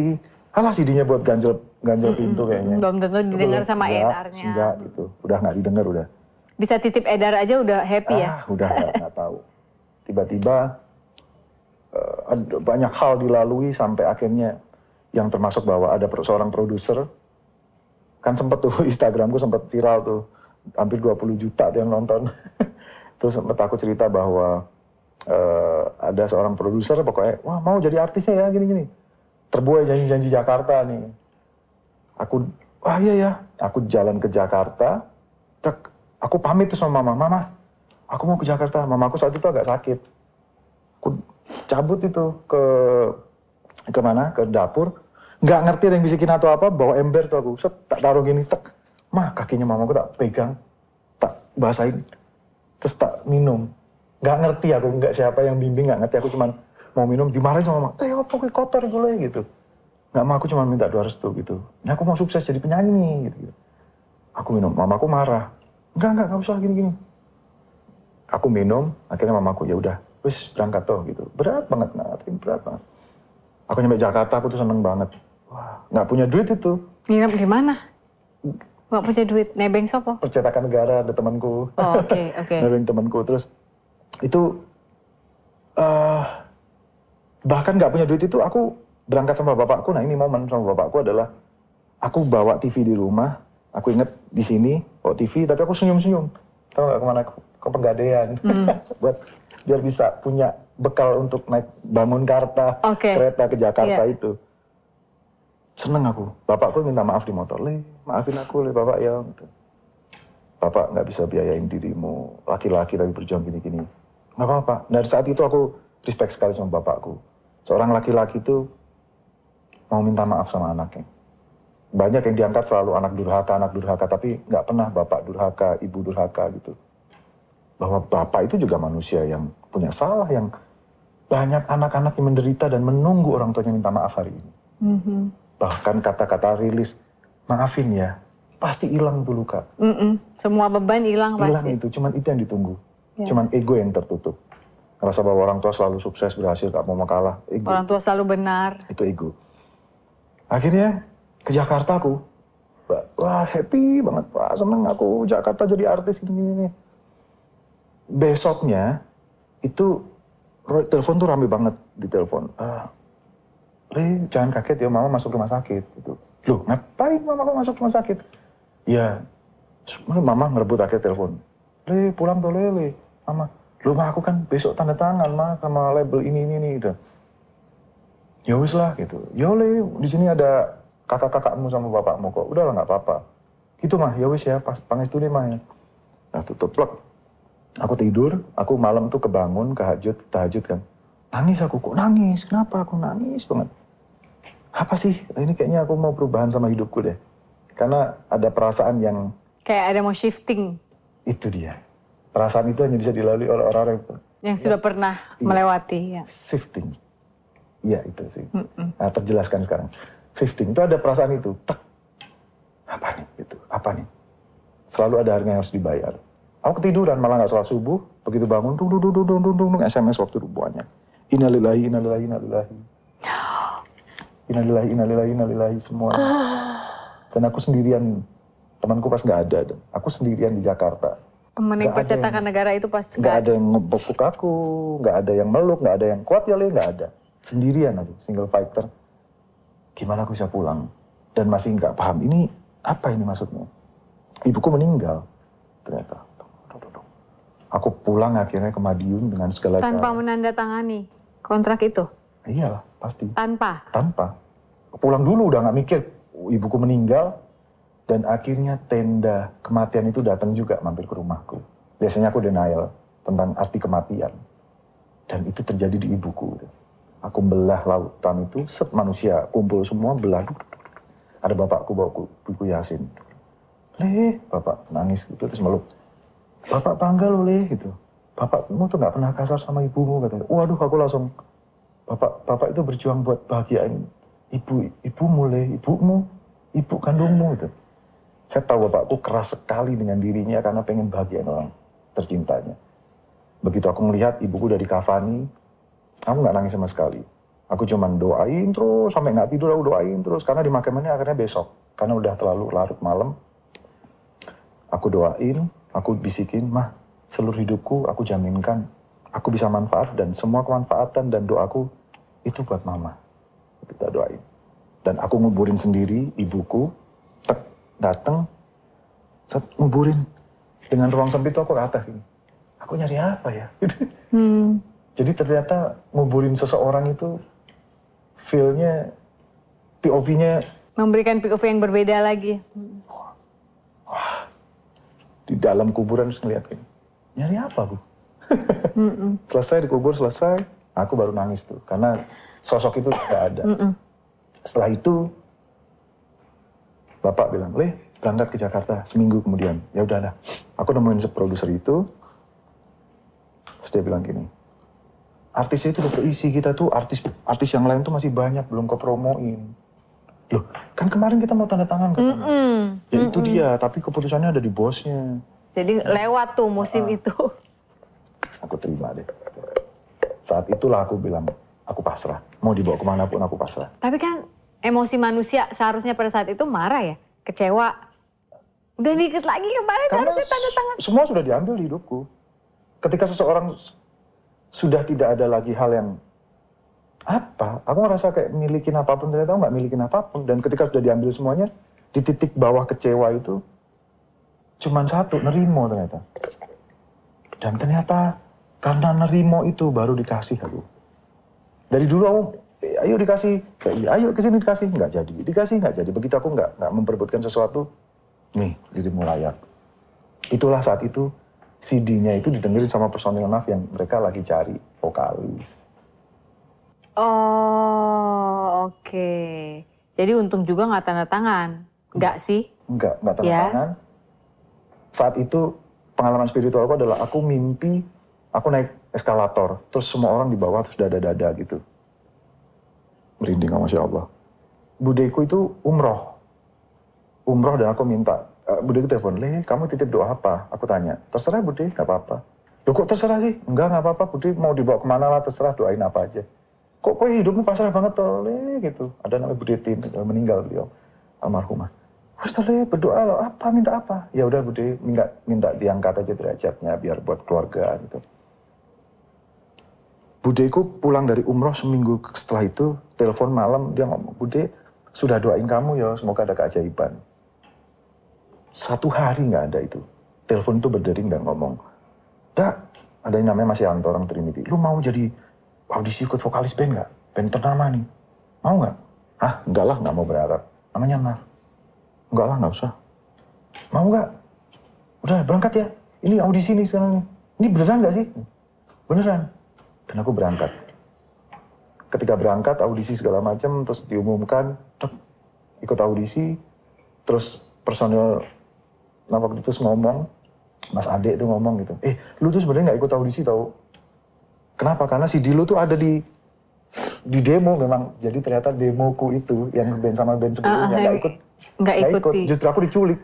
[SPEAKER 2] Alah CD-nya buat ganjel pintu kayaknya.
[SPEAKER 1] Belum tentu didengar sama edarnya.
[SPEAKER 2] Enggak gitu, udah nggak didengar udah.
[SPEAKER 1] Bisa titip edar aja udah happy ya?
[SPEAKER 2] Udah nggak tahu. Tiba-tiba banyak hal dilalui sampai akhirnya yang termasuk bahwa ada seorang produser. Kan sempet tuh Instagramku sempat viral tuh. Hampir 20 juta tuh yang nonton. Terus sempat aku cerita bahwa ada seorang produser pokoknya, wah mau jadi artisnya ya gini-gini. Terbuai janji-janji Jakarta nih. Iya ya. Aku jalan ke Jakarta, aku pamit tuh sama mama, aku mau ke Jakarta. Mamaku saat itu agak sakit. Aku cabut itu ke mana? Ke dapur. Nggak ngerti ada yang bisikin atau apa, bawa ember tuh aku. Tak taruh gini, kakinya mamaku tak pegang, tak basahin, terus tak minum. Nggak ngerti aku, nggak siapa yang bimbing, nggak ngerti. Aku cuman mau minum, dimarahin sama mama. Apa kotor gue gitu. Nggak mau, aku cuma minta doa restu gitu. Ini aku mau sukses jadi penyanyi gitu. Aku minum, mamaku marah. Enggak usah gini-gini. Aku minum, akhirnya mamaku ya udah, wis berangkat tuh gitu. Berat banget. Aku nyampe Jakarta, aku tuh seneng banget. Wah, nggak punya duit itu.
[SPEAKER 1] Nginep di mana? Nggak punya duit, nebeng sopo?
[SPEAKER 2] Percetakan Negara, ada temanku.
[SPEAKER 1] Oh, oke.
[SPEAKER 2] Nebeng temanku, terus itu bahkan nggak punya duit itu aku berangkat sama bapakku. Nah ini momen sama bapakku adalah aku bawa TV di rumah. Aku inget di sini bawa TV, tapi aku senyum-senyum. Tahu nggak kemana? Ke Pegadaian. Buat biar bisa punya bekal untuk naik bangun karta, kereta ke Jakarta itu. Seneng aku. Bapakku minta maaf di motor. Maafin aku, Bapak ya. Gitu. Bapak nggak bisa biayain dirimu. Laki-laki tapi berjuang gini-gini. Nggak apa-apa. Dari saat itu aku respect sekali sama bapakku. Seorang laki-laki itu mau minta maaf sama anaknya. Banyak yang diangkat selalu anak durhaka, tapi nggak pernah bapak durhaka, ibu durhaka gitu. Bahwa bapak itu juga manusia yang punya salah, yang banyak anak-anak yang menderita dan menunggu orang tuanya minta maaf hari ini. Bahkan kata-kata rilis, maafin ya, pasti hilang tuh luka.
[SPEAKER 1] Semua beban hilang pasti.
[SPEAKER 2] Hilang itu, cuman itu yang ditunggu. Cuman ego yang tertutup. Ngerasa bahwa orang tua selalu sukses, berhasil, gak mau kalah. Ego.
[SPEAKER 1] Orang tua selalu benar.
[SPEAKER 2] Itu ego. Akhirnya ke Jakarta aku. Wah happy banget, wah seneng aku Jakarta jadi artis gini-gini. Besoknya itu telepon tuh rame banget di telepon. Jangan kaget ya, mama masuk rumah sakit. Gitu. Loh ngapain mama kok masuk rumah sakit? Ya, mama ngerebut akhir telepon. Pulang tuh mama. Loh mah aku kan besok tanda tangan mah sama label ini gitu. Ya wis lah gitu. Ya oleh di sini ada kakak-kakakmu sama bapakmu kok. Udahlah nggak apa-apa. Gitu mah, ya wis ya, pas pangestu nih mah ya. Nah tutup plek. Aku tidur, aku malam tuh kebangun, tahajud kan. Nangis aku, kok nangis? Kenapa aku nangis banget? Apa sih? Ini kayaknya aku mau perubahan sama hidupku deh. Karena ada perasaan yang...
[SPEAKER 1] Kayak ada mau shifting.
[SPEAKER 2] Itu dia. Perasaan itu hanya bisa dilalui oleh orang-orang
[SPEAKER 1] yang sudah pernah melewati. Ya.
[SPEAKER 2] Shifting. Iya itu sih. Nah, terjelaskan sekarang. Shifting itu ada perasaan itu. Tak. Apa nih? Gitu. Apa nih? Selalu ada harga yang harus dibayar. Aku ketiduran malah nggak sholat subuh. Begitu bangun, dung, SMS waktu rubuhannya. Innalillahi, innalillahi, innalillahi. Innalillahi, innalillahi semua. Dan aku sendirian. Temanku pas nggak ada. Aku sendirian di Jakarta.
[SPEAKER 1] Temen yang percetakan negara itu pas
[SPEAKER 2] nggak ada yang ngebokuk aku, nggak ada yang meluk, nggak ada yang kuat ya Le, nggak ada. Sendirian aku, single fighter. Gimana aku bisa pulang? Dan masih nggak paham, ini apa ini maksudnya? Ibuku meninggal, ternyata. Aku pulang akhirnya ke Madiun dengan segala cara.
[SPEAKER 1] Tanpa menandatangani kontrak itu?
[SPEAKER 2] Iyalah, pasti.
[SPEAKER 1] Tanpa?
[SPEAKER 2] Tanpa. Pulang dulu udah nggak mikir, ibuku meninggal. Dan akhirnya tenda kematian itu datang juga mampir ke rumahku. Biasanya aku denial tentang arti kematian. Dan itu terjadi di ibuku. Aku belah lautan itu, set manusia kumpul semua belah. Ada bapakku bawa buku Yasin. Le, bapak nangis gitu terus meluk. Bapak bangga loh Le gitu. Bapakmu tuh nggak pernah kasar sama ibumu katanya. Waduh aku langsung. Bapak itu berjuang buat bahagiain ibumu Le, ibu kandungmu gitu. Saya tahu bapakku keras sekali dengan dirinya karena pengen bahagiain orang tercintanya. Begitu aku melihat ibuku udah dikafani, aku nggak nangis sama sekali. Aku cuman doain terus, sampai nggak tidur aku doain terus. Karena dimakamannya akhirnya besok. Karena udah terlalu larut malam. Aku doain, aku bisikin, mah seluruh hidupku aku jaminkan. Aku bisa manfaat dan semua kemanfaatan dan doaku itu buat mama. Kita doain. Dan aku nguburin sendiri ibuku. Datang, saat nguburin dengan ruang sempit itu aku ke atas ini. Aku nyari apa ya? Jadi ternyata nguburin seseorang itu feel-nya, POV-nya
[SPEAKER 1] memberikan POV yang berbeda lagi.
[SPEAKER 2] Wah, di dalam kuburan terus ngeliat gini, nyari apa Bu? Selesai dikubur, selesai, aku baru nangis tuh. Karena sosok itu tidak ada. Setelah itu, Bapak bilang, Le, berangkat ke Jakarta seminggu kemudian. Ya udahlah, aku nemuin produser itu. Terus dia bilang gini, artisnya itu udah terisi, kita tuh artis yang lain tuh masih banyak, belum kepromoin. Loh, kan kemarin kita mau tanda tangan katanya. Ya itu dia, tapi keputusannya ada di bosnya.
[SPEAKER 1] Jadi lewat tuh musim itu.
[SPEAKER 2] Aku terima deh. Saat itulah aku bilang, aku pasrah. Mau dibawa kemanapun aku pasrah.
[SPEAKER 1] Tapi kan emosi manusia seharusnya pada saat itu marah ya, kecewa. Udah dikit lagi kemarin harusnya tanda tangan.
[SPEAKER 2] Semua sudah diambil di hidupku. Ketika seseorang sudah tidak ada lagi hal yang apa, aku ngerasa kayak milikin apapun, ternyata aku nggak milikin apapun. Dan ketika sudah diambil semuanya, di titik bawah kecewa itu, cuman satu, nerimo ternyata. Dan ternyata karena nerimo itu baru dikasih aku. Dari dulu aku, ayo dikasih, ayo kesini dikasih, nggak jadi. Dikasih nggak jadi, begitu aku nggak memperebutkan sesuatu, nih dirimu layak. Itulah saat itu CD-nya itu didengerin sama personil NAF yang mereka lagi cari vokalis.
[SPEAKER 1] Oh, oke. Jadi untung juga nggak tanda tangan, nggak sih?
[SPEAKER 2] Nggak tanda tangan. Saat itu pengalaman spiritualku adalah aku mimpi, aku naik eskalator, terus semua orang di bawah terus dada-dada gitu. Merinding, Masya Allah. Budeku itu umroh dan aku minta, Budeku telepon, Le, kamu titip doa apa? Aku tanya, terserah Bude, gak apa-apa. Loh kok terserah sih? Enggak apa-apa, Bude mau dibawa kemana lah, terserah doain apa aja. Kok hidupmu pasrah banget toh, Le, gitu. Ada namanya Bude Tim, meninggal beliau, almarhumah. Ustaz Le, berdoa loh, apa, minta apa? Ya udah Bude, minta diangkat aja derajatnya biar buat keluarga gitu. Budeku pulang dari umroh seminggu setelah itu, telepon malam, dia ngomong, Bude, sudah doain kamu ya, semoga ada keajaiban. 1 hari nggak ada itu. Telepon itu berdering dan ngomong, Dak, ada yang namanya Mas Yanto, orang Trinity. Lu mau jadi audisi ikut vokalis band nggak? Band ternama nih. Mau nggak? Hah, enggak lah, nggak mau berharap. Namanya Nar. Enggak lah, nggak usah. Mau nggak? Udah, berangkat ya. Ini audisi nih sekarang nih. Ini beneran nggak sih? Beneran. Dan aku berangkat. Ketika berangkat, audisi segala macam, terus diumumkan, ikut audisi, terus personil waktu itu ngomong, Mas Ade itu ngomong gitu, lu tuh sebenarnya nggak ikut audisi tau. Kenapa? Karena CD lu tuh ada di demo memang. Jadi ternyata demoku itu yang band sama band sebelumnya nggak ikut. Justru aku diculik.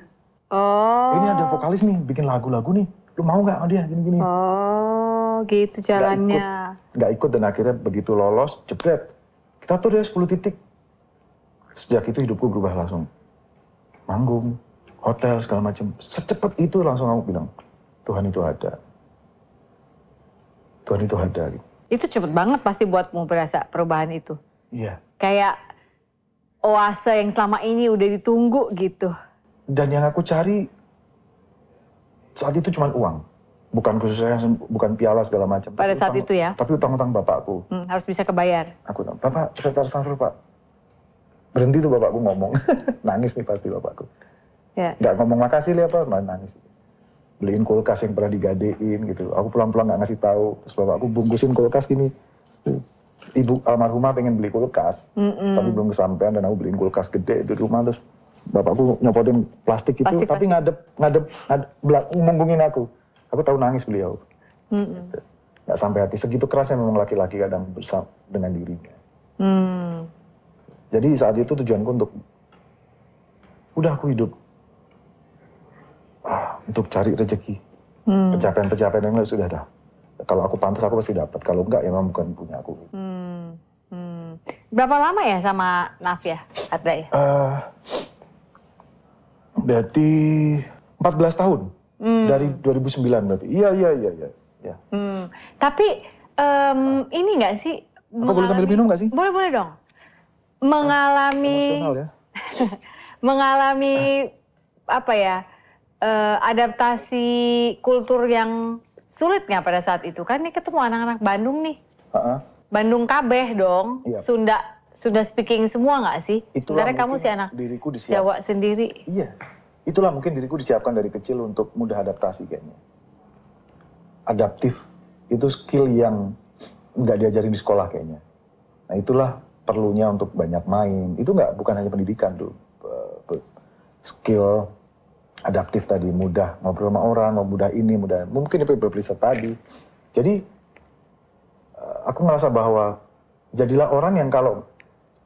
[SPEAKER 1] Oh.
[SPEAKER 2] Ini ada vokalis nih, bikin lagu-lagu nih. Lu mau nggak sama dia gini-gini?
[SPEAKER 1] Oh, gitu jalannya.
[SPEAKER 2] Nggak ikut dan akhirnya begitu lolos, jebret. Kita tuh dia 10 titik. Sejak itu hidupku berubah langsung. Manggung, hotel segala macam. Secepat itu langsung aku bilang, Tuhan itu ada. Tuhan itu ada.
[SPEAKER 1] Itu cepet banget pasti buatmu berasa perubahan itu.
[SPEAKER 2] Iya.
[SPEAKER 1] Kayak oase yang selama ini udah ditunggu gitu.
[SPEAKER 2] Dan yang aku cari saat itu cuma uang. Bukan khususnya, bukan piala segala macam.
[SPEAKER 1] Pada saat itu ya?
[SPEAKER 2] Tapi utang-utang bapakku.
[SPEAKER 1] Harus bisa kebayar.
[SPEAKER 2] Aku bilang, Bapak, saya taruh sahur, Pak. Berhenti tuh bapakku ngomong. Nangis nih pasti bapakku.
[SPEAKER 1] Ya.
[SPEAKER 2] Nggak ngomong makasih li apa, malah nangis. Beliin kulkas yang pernah digadein gitu. Aku pulang-pulang nggak ngasih tahu. Terus bapakku bungkusin kulkas gini. Ibu almarhumah pengen beli kulkas. Tapi belum kesampaian dan aku beliin kulkas gede di rumah. Terus bapakku nyopotin plastik itu. Tapi ngadep munggungin aku. Aku tahu nangis beliau. Nggak sampai hati. Segitu kerasnya memang laki-laki kadang bersama dengan dirinya. Jadi saat itu tujuanku untuk, udah aku hidup. Untuk cari rezeki. Pencapaian-pencapaian yang lain sudah dah. Kalau aku pantas aku pasti dapat. Kalau enggak ya memang bukan punya aku.
[SPEAKER 1] Berapa lama ya sama Nafia, Adra ya?
[SPEAKER 2] Berarti 14 tahun. Dari 2009 berarti. Iya.
[SPEAKER 1] Tapi ini nggak sih?
[SPEAKER 2] Aku boleh sambil minum nggak sih?
[SPEAKER 1] Boleh dong. Mengalami
[SPEAKER 2] emosional ya.
[SPEAKER 1] mengalami apa ya? Adaptasi kultur yang sulit nggak pada saat itu? Kan ini ketemu anak-anak Bandung nih. Bandung kabeh dong. Iya. Sunda speaking semua nggak sih?
[SPEAKER 2] Itulah
[SPEAKER 1] sebenarnya kamu sih anak Jawa sendiri.
[SPEAKER 2] Iya. Itulah mungkin diriku disiapkan dari kecil untuk mudah adaptasi kayaknya. Adaptif itu skill yang nggak diajarin di sekolah kayaknya. Nah itulah perlunya untuk banyak main. Itu bukan hanya pendidikan tuh. Skill adaptif tadi, mudah ngobrol sama orang, mudah ini, mudah mungkin itu berperiset tadi. Jadi aku ngerasa bahwa jadilah orang yang kalau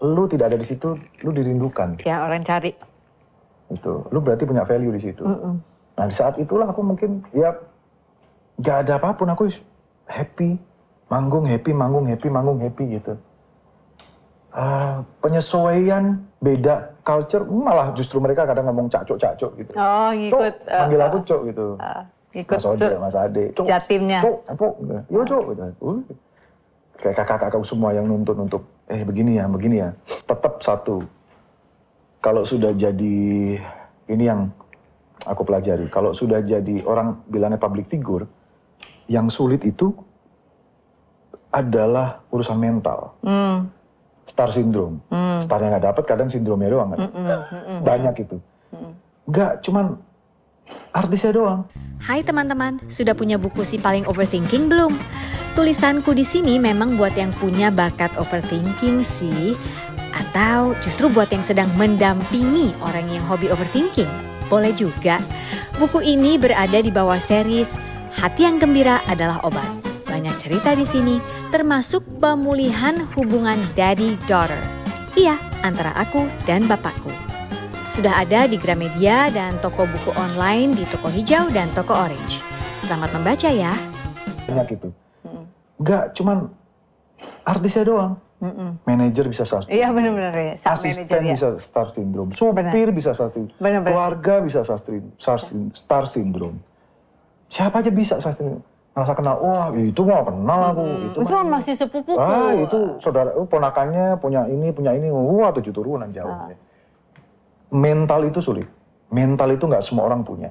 [SPEAKER 2] lu tidak ada di situ, lu dirindukan.
[SPEAKER 1] Ya orang cari.
[SPEAKER 2] Itu, lu berarti punya value di situ. Nah di saat itulah aku mungkin ya gak ada apapun, aku happy, manggung happy gitu. Penyesuaian beda culture, malah justru mereka kadang ngomong cacok gitu.
[SPEAKER 1] Oh ngikut.
[SPEAKER 2] Cok, panggil aku Cok gitu.
[SPEAKER 1] Ngikut
[SPEAKER 2] Mas Ode, Mas Ade. Cok,
[SPEAKER 1] jatimnya.
[SPEAKER 2] Cok, apa? Iya Cok. Gitu. Kayak kakak-kakak semua yang nuntut untuk, begini ya. Tetap satu. Kalau sudah jadi, ini yang aku pelajari, kalau sudah jadi orang bilangnya public figure, yang sulit itu adalah urusan mental. Star syndrome. Starnya nggak dapat, kadang sindromnya doang kan. Banyak itu. Nggak, cuman artisnya doang.
[SPEAKER 3] Hai teman-teman, sudah punya buku Si Paling Overthinking belum? Tulisanku di sini memang buat yang punya bakat overthinking sih, atau justru buat yang sedang mendampingi orang yang hobi overthinking. Boleh juga. Buku ini berada di bawah series Hati yang Gembira Adalah Obat. Banyak cerita di sini, termasuk pemulihan hubungan daddy-daughter. Iya, antara aku dan bapakku. Sudah ada di Gramedia dan toko buku online di Toko Hijau dan Toko Orange. Selamat membaca ya.
[SPEAKER 2] Banyak itu. Enggak, cuman artisnya doang. Manajer bisa star syndrome.
[SPEAKER 1] Iya benar-benar ya.
[SPEAKER 2] Asisten bisa star syndrome. Supir bisa star syndrome. Keluarga bisa star syndrome. Siapa aja bisa star syndrome. Ngerasa kenal, wah itu mah kenal aku.
[SPEAKER 1] Itu masih sepupuku.
[SPEAKER 2] Itu saudara, ponakannya punya ini. Wah 7 turunan jauhnya. Mental itu sulit. Mental itu nggak semua orang punya.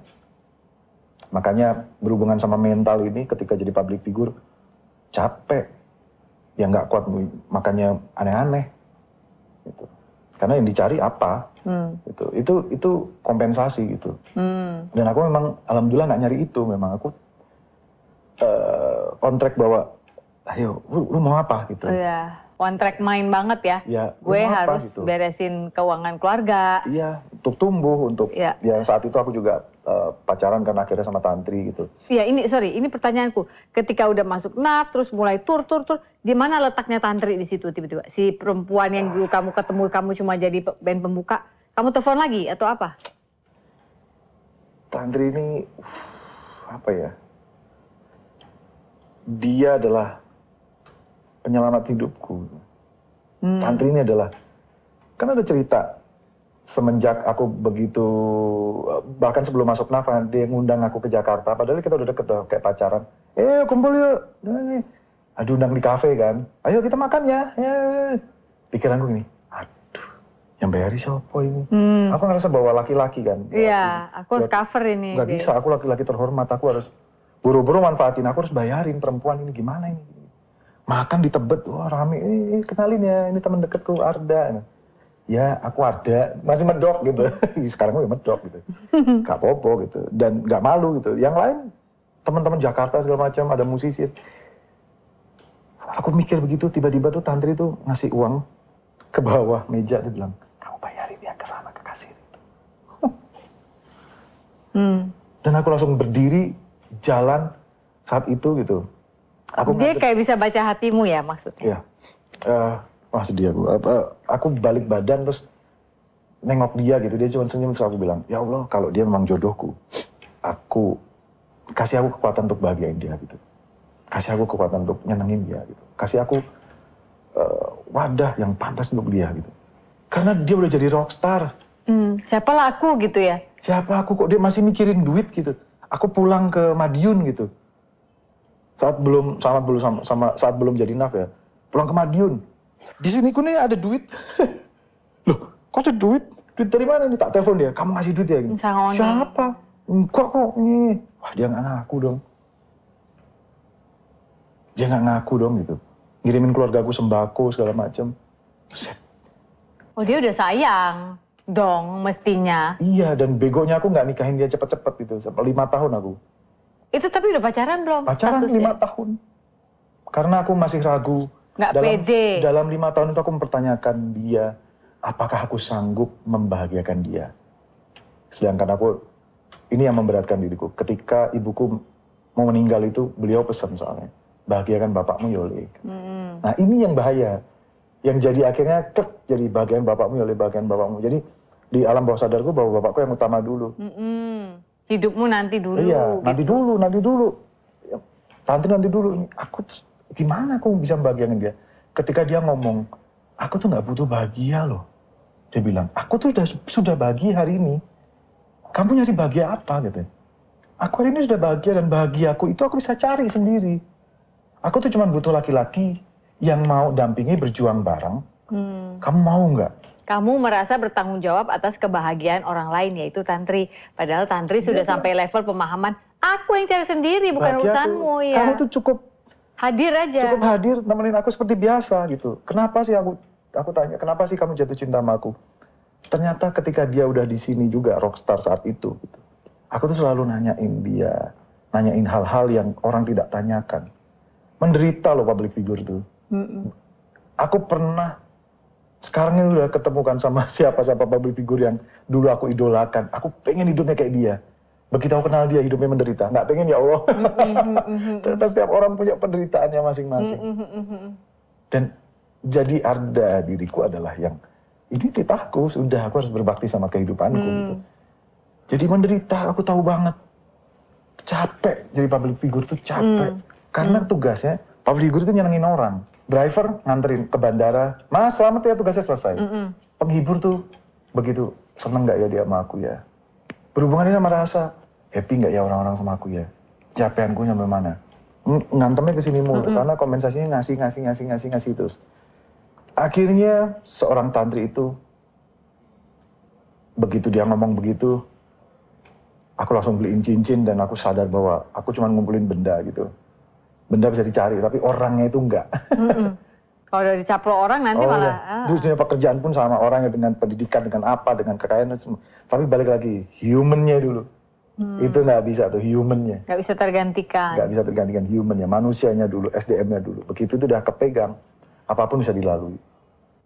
[SPEAKER 2] Makanya berhubungan sama mental ini ketika jadi public figure, capek. Ya nggak kuat, makanya aneh-aneh. Gitu. Karena yang dicari apa? Gitu. Itu kompensasi gitu. Dan aku memang alhamdulillah nggak nyari itu. Memang aku on track bahwa, ayo lu mau apa gitu.
[SPEAKER 1] Iya, one track mind banget ya.
[SPEAKER 2] Ya
[SPEAKER 1] Gue
[SPEAKER 2] lu mau apa,
[SPEAKER 1] harus
[SPEAKER 2] gitu.
[SPEAKER 1] beresin keuangan keluarga.
[SPEAKER 2] Iya, untuk tumbuh, untuk
[SPEAKER 1] Ya.
[SPEAKER 2] ya saat itu aku juga pacaran kan akhirnya sama Tantri gitu.
[SPEAKER 1] Iya, ini pertanyaanku. Ketika udah masuk NAF, terus mulai tur, di mana letaknya Tantri di situ tiba-tiba? Si perempuan yang dulu kamu ketemu, kamu cuma jadi band pembuka, kamu telepon lagi atau apa?
[SPEAKER 2] Tantri ini, apa ya? Dia adalah penyelamat hidupku. Tantri ini adalah, kan ada cerita semenjak aku begitu, bahkan sebelum masuk NAF, dia ngundang aku ke Jakarta, padahal kita udah deket, kayak pacaran. Kumpul yuk, aduh undang di kafe kan, ayo kita makan ya. Pikiranku gini, aduh yang bayari siapa ini? Aku ngerasa bawa laki-laki kan.
[SPEAKER 1] Iya, aku harus cover ini.
[SPEAKER 2] Gak bisa, aku laki-laki terhormat, aku harus buru-buru manfaatin, aku harus bayarin perempuan ini, gimana ini? Makan di Tebet, wah rame, kenalin ya, ini teman dekatku Arda. Ya aku Arda, masih medok gitu. Sekarang gue medok gitu. Gak popo gitu, dan gak malu gitu. Yang lain, teman-teman Jakarta segala macam, ada musisi. Aku mikir begitu, tiba-tiba tuh Tantri tuh ngasih uang ke bawah meja, dia bilang, kamu bayarin ya ke sana, ke kasir. Dan aku langsung berdiri, jalan saat itu gitu.
[SPEAKER 1] Dia kayak bisa baca hatimu ya maksudnya?
[SPEAKER 2] Iya. Wah sedih aku. Aku balik badan terus nengok dia gitu. Dia cuma senyum terus aku bilang, ya Allah kalau dia memang jodohku, kasih aku kekuatan untuk bahagiain dia gitu. Kasih aku kekuatan untuk nyenengin dia gitu. Kasih aku wadah yang pantas untuk dia gitu. Karena dia udah jadi rockstar.
[SPEAKER 1] Siapalah aku gitu ya?
[SPEAKER 2] Siapa aku kok dia masih mikirin duit gitu. Aku pulang ke Madiun gitu. Saat belum jadi NAF ya. Pulang ke Madiun. Di sini ku nih ada duit. Loh, kok ada duit? Duit dari mana nih? Tak telepon dia. Kamu ngasih duit ya? Gitu. Siapa? Enggak kok. Nih. Wah, dia nggak ngaku dong. Dia nggak ngaku dong gitu. Ngirimin keluargaku sembako segala macam.
[SPEAKER 1] Oh, dia udah sayang dong mestinya.
[SPEAKER 2] Iya, dan begonya aku nggak nikahin dia cepet-cepet gitu. 5 tahun aku.
[SPEAKER 1] Itu tapi udah pacaran belum?
[SPEAKER 2] Pacaran 5 tahun. Karena aku masih ragu.
[SPEAKER 1] Nggak pede.
[SPEAKER 2] Dalam 5 tahun itu aku mempertanyakan dia, apakah aku sanggup membahagiakan dia. Sedangkan aku, ini yang memberatkan diriku. Ketika ibuku mau meninggal itu, beliau pesan soalnya, bahagiakan bapakmu Yole. Nah ini yang bahaya. Yang jadi akhirnya, jadi bahagian bapakmu Yole, bahagian bapakmu. Jadi di alam bawah sadarku bahwa bapakku yang utama dulu.
[SPEAKER 1] Hidupmu nanti dulu.
[SPEAKER 2] Iya,
[SPEAKER 1] gitu.
[SPEAKER 2] nanti dulu. Tantri nanti dulu. Aku gimana aku bisa membahagiakan dia? Ketika dia ngomong, aku tuh nggak butuh bahagia loh. Dia bilang, aku tuh sudah bahagia hari ini. Kamu nyari bahagia apa gitu? Aku hari ini sudah bahagia dan bahagiaku itu aku bisa cari sendiri. Aku tuh cuma butuh laki-laki yang mau dampingi berjuang bareng. Kamu mau nggak?
[SPEAKER 1] Kamu merasa bertanggung jawab atas kebahagiaan orang lain, yaitu Tantri. Padahal Tantri sudah sampai level pemahaman, aku yang cari sendiri, bukan urusanmu ya.
[SPEAKER 2] Kamu tuh cukup
[SPEAKER 1] hadir aja.
[SPEAKER 2] Cukup hadir, nemenin aku seperti biasa gitu. Kenapa sih aku tanya, kenapa sih kamu jatuh cinta sama aku? Ternyata ketika dia udah di sini juga, rockstar saat itu. Gitu. Aku tuh selalu nanyain dia, nanyain hal-hal yang orang tidak tanyakan. Menderita loh public figure tuh. Aku pernah, sekarang ini udah ketemukan sama siapa-siapa public figure yang dulu aku idolakan. Aku pengen hidupnya kayak dia. Begitu aku kenal dia, hidupnya menderita. Nggak pengen ya Allah. Ternyata setiap orang punya penderitaannya masing-masing. Dan jadi Arda diriku adalah yang, ini titahku, sudah aku harus berbakti sama kehidupanku. Gitu. Jadi menderita, aku tahu banget. Capek, jadi public figure tuh capek. Karena tugasnya, public figure itu nyenengin orang. Driver nganterin ke bandara, Mas selamat ya tugasnya selesai. Penghibur tuh begitu, seneng gak ya dia sama aku ya? Berhubungannya sama rasa, happy gak ya orang-orang sama aku ya? Capeanku sampai mana? Ngantemnya kesini mulu, karena kompensasinya ngasih terus. Akhirnya seorang Tantri itu, begitu dia ngomong begitu, Aku langsung beliin cincin dan aku sadar bahwa aku cuma ngumpulin benda gitu. Benda bisa dicari, tapi orangnya itu enggak.
[SPEAKER 1] Kalau udah dicaplok orang nanti malah...
[SPEAKER 2] Iya. Terus pekerjaan pun sama orangnya, dengan pendidikan, dengan apa, dengan kekayaan dan semua. Tapi balik lagi, human-nya dulu. Itu nggak bisa tuh, human-nya.
[SPEAKER 1] Nggak bisa tergantikan.
[SPEAKER 2] Nggak bisa tergantikan, human-nya, manusianya dulu, SDM-nya dulu. Begitu itu udah kepegang, apapun bisa dilalui.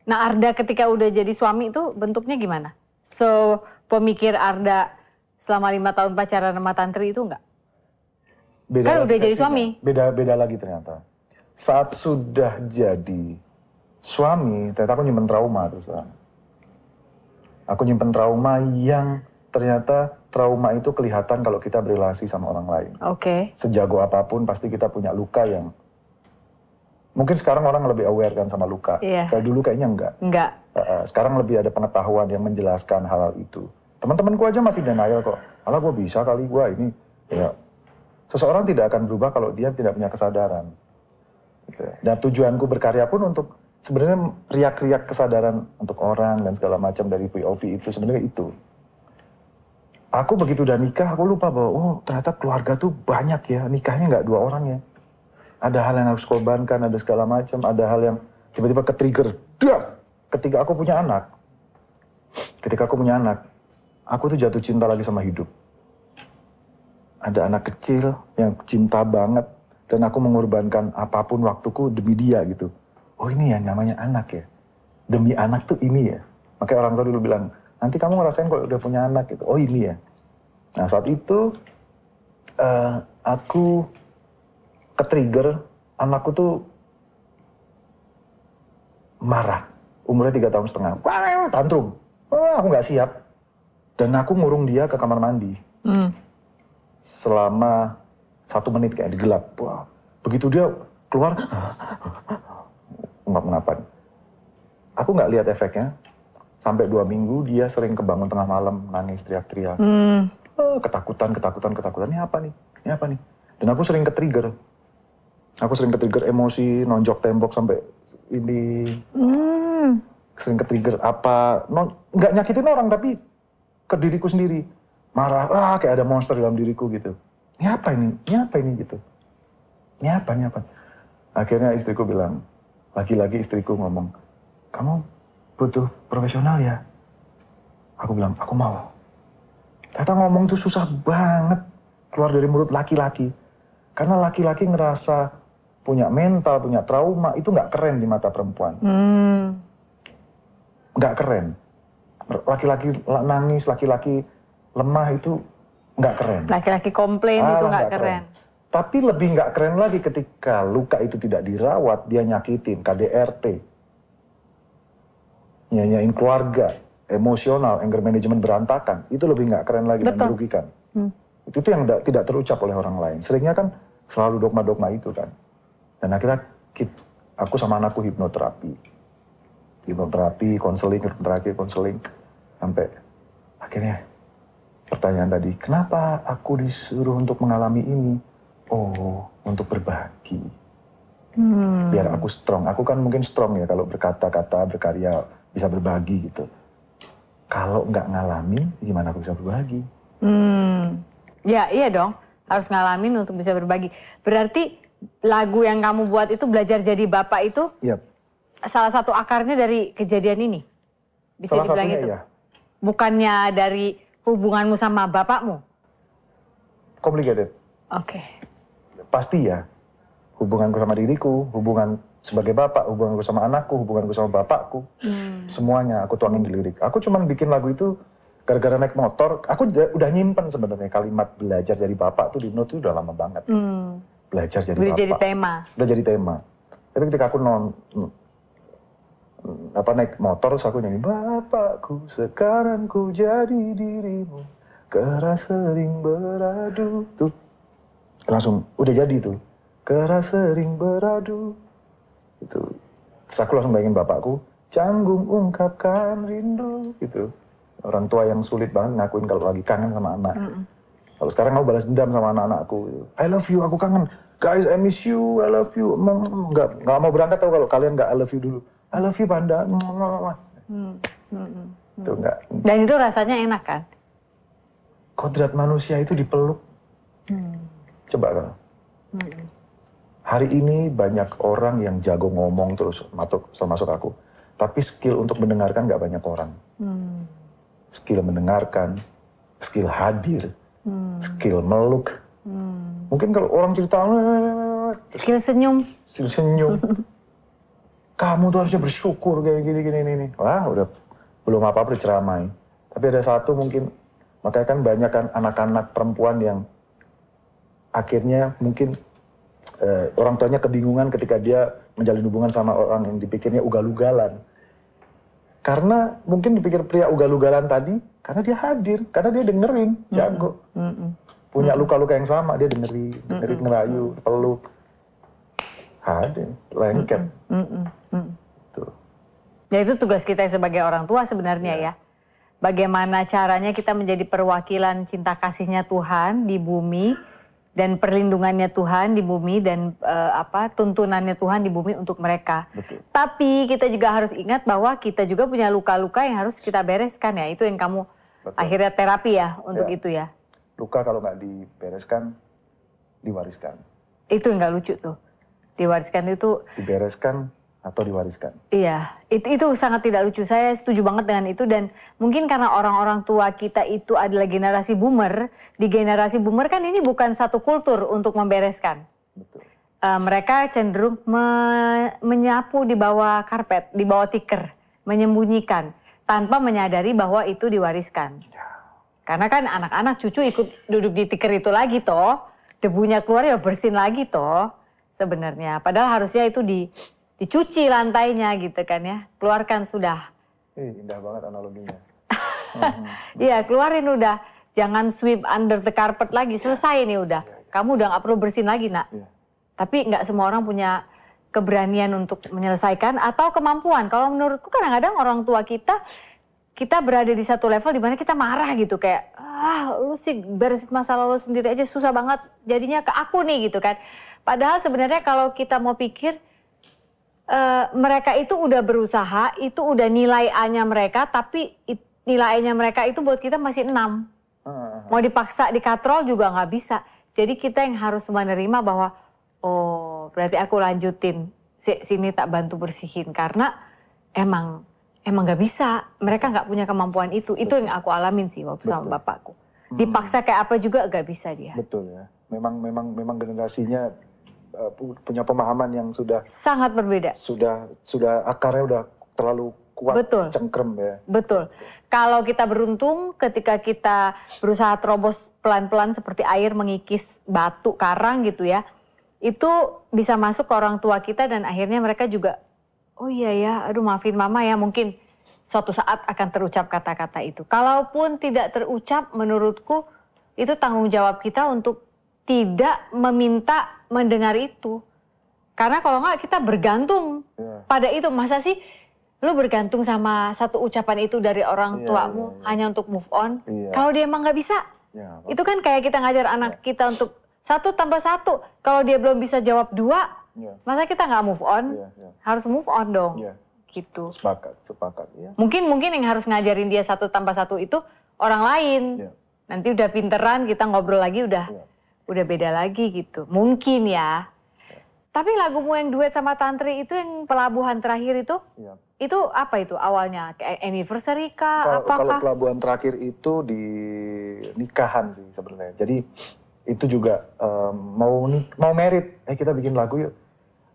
[SPEAKER 1] Nah Arda ketika udah jadi suami itu bentuknya gimana? So pemikir Arda selama 5 tahun pacaran sama Tantri itu enggak?
[SPEAKER 2] Beda
[SPEAKER 1] Kan udah jadi
[SPEAKER 2] versinya.
[SPEAKER 1] suami.
[SPEAKER 2] Beda lagi ternyata. Saat sudah jadi suami, ternyata aku nyimpen trauma terus terang. Aku nyimpen trauma yang ternyata trauma itu kelihatan kalau kita berrelasi sama orang lain.
[SPEAKER 1] Oke.
[SPEAKER 2] Sejago apapun pasti kita punya luka yang mungkin sekarang orang lebih aware kan sama luka.
[SPEAKER 1] Iya.
[SPEAKER 2] Kayak dulu kayaknya enggak.
[SPEAKER 1] Enggak.
[SPEAKER 2] Sekarang lebih ada pengetahuan yang menjelaskan hal itu. Teman-temanku aja masih denial kok. Alah gue bisa kali gue ini. Ya. Seseorang tidak akan berubah kalau dia tidak punya kesadaran. Gitu. Dan tujuanku berkarya pun untuk sebenarnya riak-riak kesadaran untuk orang dan segala macam dari POV itu sebenarnya itu. Aku begitu udah nikah, aku lupa bahwa oh ternyata keluarga tuh banyak ya, nikahnya nggak 2 orang ya. Ada hal yang harus korbankan, ada segala macam, ada hal yang tiba-tiba ke-trigger. Ketika aku punya anak, aku tuh jatuh cinta lagi sama hidup. Ada anak kecil yang cinta banget, dan aku mengorbankan apapun waktuku demi dia gitu. Oh ini ya namanya anak ya, demi anak tuh ini ya. Makanya orang tua dulu bilang, nanti kamu ngerasain kalau udah punya anak gitu. Oh ini ya. Nah saat itu aku ke-trigger, anakku tuh marah. Umurnya 3,5 tahun. Wah, tantrum. Wah, aku nggak siap. Dan aku ngurung dia ke kamar mandi. Selama 1 menit kayak digelap. Wah, begitu dia keluar, ungkap-ungkapan. Aku nggak lihat efeknya. Sampai 2 minggu dia sering kebangun tengah malam, nangis, teriak-teriak. Ketakutan. Ini apa nih? Dan aku sering ke-trigger. Emosi, nonjok tembok sampai ini. Sering ke-trigger apa, nggak nyakitin orang tapi ke diriku sendiri. Marah, kayak ada monster dalam diriku gitu. Ini apa ini gitu. Ini apa? Akhirnya istriku bilang, lagi-lagi istriku ngomong, kamu butuh profesional ya? Aku bilang, aku mau. Ternyata ngomong itu susah banget keluar dari mulut laki-laki. Karena laki-laki ngerasa punya mental, punya trauma, itu nggak keren di mata perempuan. Nggak keren. Laki-laki nangis, laki-laki lemah itu nggak keren.
[SPEAKER 1] Laki-laki komplain itu nggak keren.
[SPEAKER 2] Tapi lebih nggak keren lagi ketika luka itu tidak dirawat, dia nyakitin, KDRT. Nyanyain keluarga, emosional, anger management berantakan. Itu lebih nggak keren lagi dan merugikan. Itu yang tidak terucap oleh orang lain. Seringnya kan selalu dogma-dogma itu kan. Dan akhirnya aku sama anakku hipnoterapi, konseling. Sampai akhirnya pertanyaan tadi, kenapa aku disuruh untuk mengalami ini? Oh, untuk berbagi. Biar aku strong. Aku kan mungkin strong ya kalau berkata-kata, berkarya, bisa berbagi gitu. Kalau nggak ngalamin, gimana aku bisa berbagi?
[SPEAKER 1] Ya iya dong, harus ngalamin untuk bisa berbagi. Berarti lagu yang kamu buat itu Belajar Jadi Bapak itu salah satu akarnya dari kejadian ini? Bisa
[SPEAKER 2] salah
[SPEAKER 1] dibilang
[SPEAKER 2] satunya
[SPEAKER 1] itu?
[SPEAKER 2] Iya.
[SPEAKER 1] Bukannya dari hubunganmu sama bapakmu?
[SPEAKER 2] Complicated.
[SPEAKER 1] Oke.
[SPEAKER 2] Pasti ya, hubunganku sama diriku, hubungan sebagai bapak, hubunganku sama anakku, hubunganku sama bapakku. Semuanya aku tuangin di lirik. Aku cuman bikin lagu itu gara-gara naik motor. Aku udah nyimpen sebenarnya kalimat belajar jadi bapak tuh di note itu udah lama banget. Belajar jadi
[SPEAKER 1] Udah
[SPEAKER 2] bapak.
[SPEAKER 1] jadi tema.
[SPEAKER 2] Udah jadi tema. Tapi ketika aku naik motor terus aku nyanyi, Bapakku sekarang ku jadi dirimu, keras sering beradu. Tuh langsung udah jadi tuh, keras sering beradu. Itu terus aku langsung bayangin bapakku, canggung ungkapkan rindu gitu. Orang tua yang sulit banget ngakuin kalau lagi kangen sama anak. Kalau sekarang aku balas dendam sama anak-anakku, I love you, aku kangen. Guys, I miss you, I love you. Nggak mau berangkat tau kalau kalian nggak I love you dulu. I love you Panda. Itu enggak.
[SPEAKER 1] Dan itu rasanya enak kan?
[SPEAKER 2] kodrat manusia itu dipeluk. Coba kan. Hari ini banyak orang yang jago ngomong terus, termasuk aku. Tapi skill untuk mendengarkan nggak banyak orang. Skill mendengarkan, skill hadir, skill meluk. Mungkin kalau orang cerita,
[SPEAKER 1] Skill senyum.
[SPEAKER 2] skill senyum. Kamu tuh harusnya bersyukur kayak gini. Wah, udah belum apa-apa diceramai. Tapi ada satu mungkin, makanya kan banyak kan anak-anak perempuan yang akhirnya mungkin orang tuanya kebingungan ketika dia menjalin hubungan sama orang yang dipikirnya ugal-ugalan. Karena mungkin dipikir pria ugal-ugalan tadi, karena dia hadir, karena dia dengerin, jago. Punya luka-luka yang sama, dia dengerin ngerayu, peluk. Hadir, lengket. Tuh.
[SPEAKER 1] Ya itu tugas kita sebagai orang tua sebenarnya ya. Bagaimana caranya kita menjadi perwakilan cinta kasihnya Tuhan di bumi dan perlindungannya Tuhan di bumi dan tuntunannya Tuhan di bumi untuk mereka.
[SPEAKER 2] Betul.
[SPEAKER 1] Tapi kita juga harus ingat bahwa kita juga punya luka-luka yang harus kita bereskan ya. Itu yang kamu akhirnya terapi ya untuk itu ya.
[SPEAKER 2] Luka kalau nggak dibereskan, diwariskan.
[SPEAKER 1] Itu yang nggak lucu tuh. Diwariskan itu.
[SPEAKER 2] Dibereskan atau diwariskan.
[SPEAKER 1] Iya, itu sangat tidak lucu. Saya setuju banget dengan itu dan mungkin karena orang-orang tua kita itu adalah generasi boomer. Di generasi boomer kan ini bukan satu kultur untuk membereskan.
[SPEAKER 2] Betul.
[SPEAKER 1] Mereka cenderung menyapu di bawah karpet, di bawah tikar, menyembunyikan tanpa menyadari bahwa itu diwariskan. Karena kan anak-anak cucu ikut duduk di tikar itu lagi toh, debunya keluar ya bersin lagi toh sebenarnya. Padahal harusnya itu dicuci lantainya gitu kan ya, keluarkan sudah.
[SPEAKER 2] Indah banget analoginya.
[SPEAKER 1] Iya, keluarin udah, jangan sweep under the carpet lagi, selesai nih udah. Kamu udah gak perlu bersin lagi nak. Tapi gak semua orang punya keberanian untuk menyelesaikan atau kemampuan. Kalau menurutku kadang-kadang orang tua kita berada di satu level di mana kita marah gitu kayak, lu sih beresin masalah lu sendiri aja susah banget, jadinya ke aku nih gitu kan. Padahal sebenarnya kalau kita mau pikir, mereka itu udah berusaha, itu udah nilai A-nya mereka, tapi nilai A-nya mereka itu buat kita masih 6. Mau dipaksa dikatrol juga nggak bisa. Jadi kita yang harus menerima bahwa, oh berarti aku lanjutin, sini tak bantu bersihin. Karena emang nggak bisa, mereka nggak punya kemampuan itu. Itu yang aku alamin sih waktu sama bapakku. Dipaksa kayak apa juga nggak bisa dia.
[SPEAKER 2] Betul ya, memang generasinya punya pemahaman yang sudah
[SPEAKER 1] sangat berbeda.
[SPEAKER 2] Sudah akarnya udah terlalu kuat, cengkrem ya.
[SPEAKER 1] Betul. Kalau kita beruntung ketika kita berusaha terobos pelan-pelan seperti air mengikis batu karang gitu ya, itu bisa masuk ke orang tua kita dan akhirnya mereka juga, oh iya ya, aduh maafin mama ya, mungkin suatu saat akan terucap kata-kata itu. Kalaupun tidak terucap, menurutku itu tanggung jawab kita untuk tidak meminta mendengar itu. Karena kalau nggak kita bergantung pada itu. Masa sih lu bergantung sama satu ucapan itu dari orang tuamu hanya untuk move on? Kalau dia emang nggak bisa. Itu kan kayak kita ngajar anak kita untuk 1 tambah 1. Kalau dia belum bisa jawab 2, masa kita nggak move on? Harus move on dong. Gitu.
[SPEAKER 2] Sepakat ya.
[SPEAKER 1] Mungkin yang harus ngajarin dia 1 tambah 1 itu orang lain. Nanti udah pinteran kita ngobrol lagi udah beda lagi gitu. Mungkin ya. Tapi lagumu yang duet sama Tantri itu yang pelabuhan terakhir itu apa itu awalnya? Anniversary kah?
[SPEAKER 2] Kalau pelabuhan terakhir itu di nikahan sih sebenarnya. Jadi itu juga mau merit, kita bikin lagu yuk.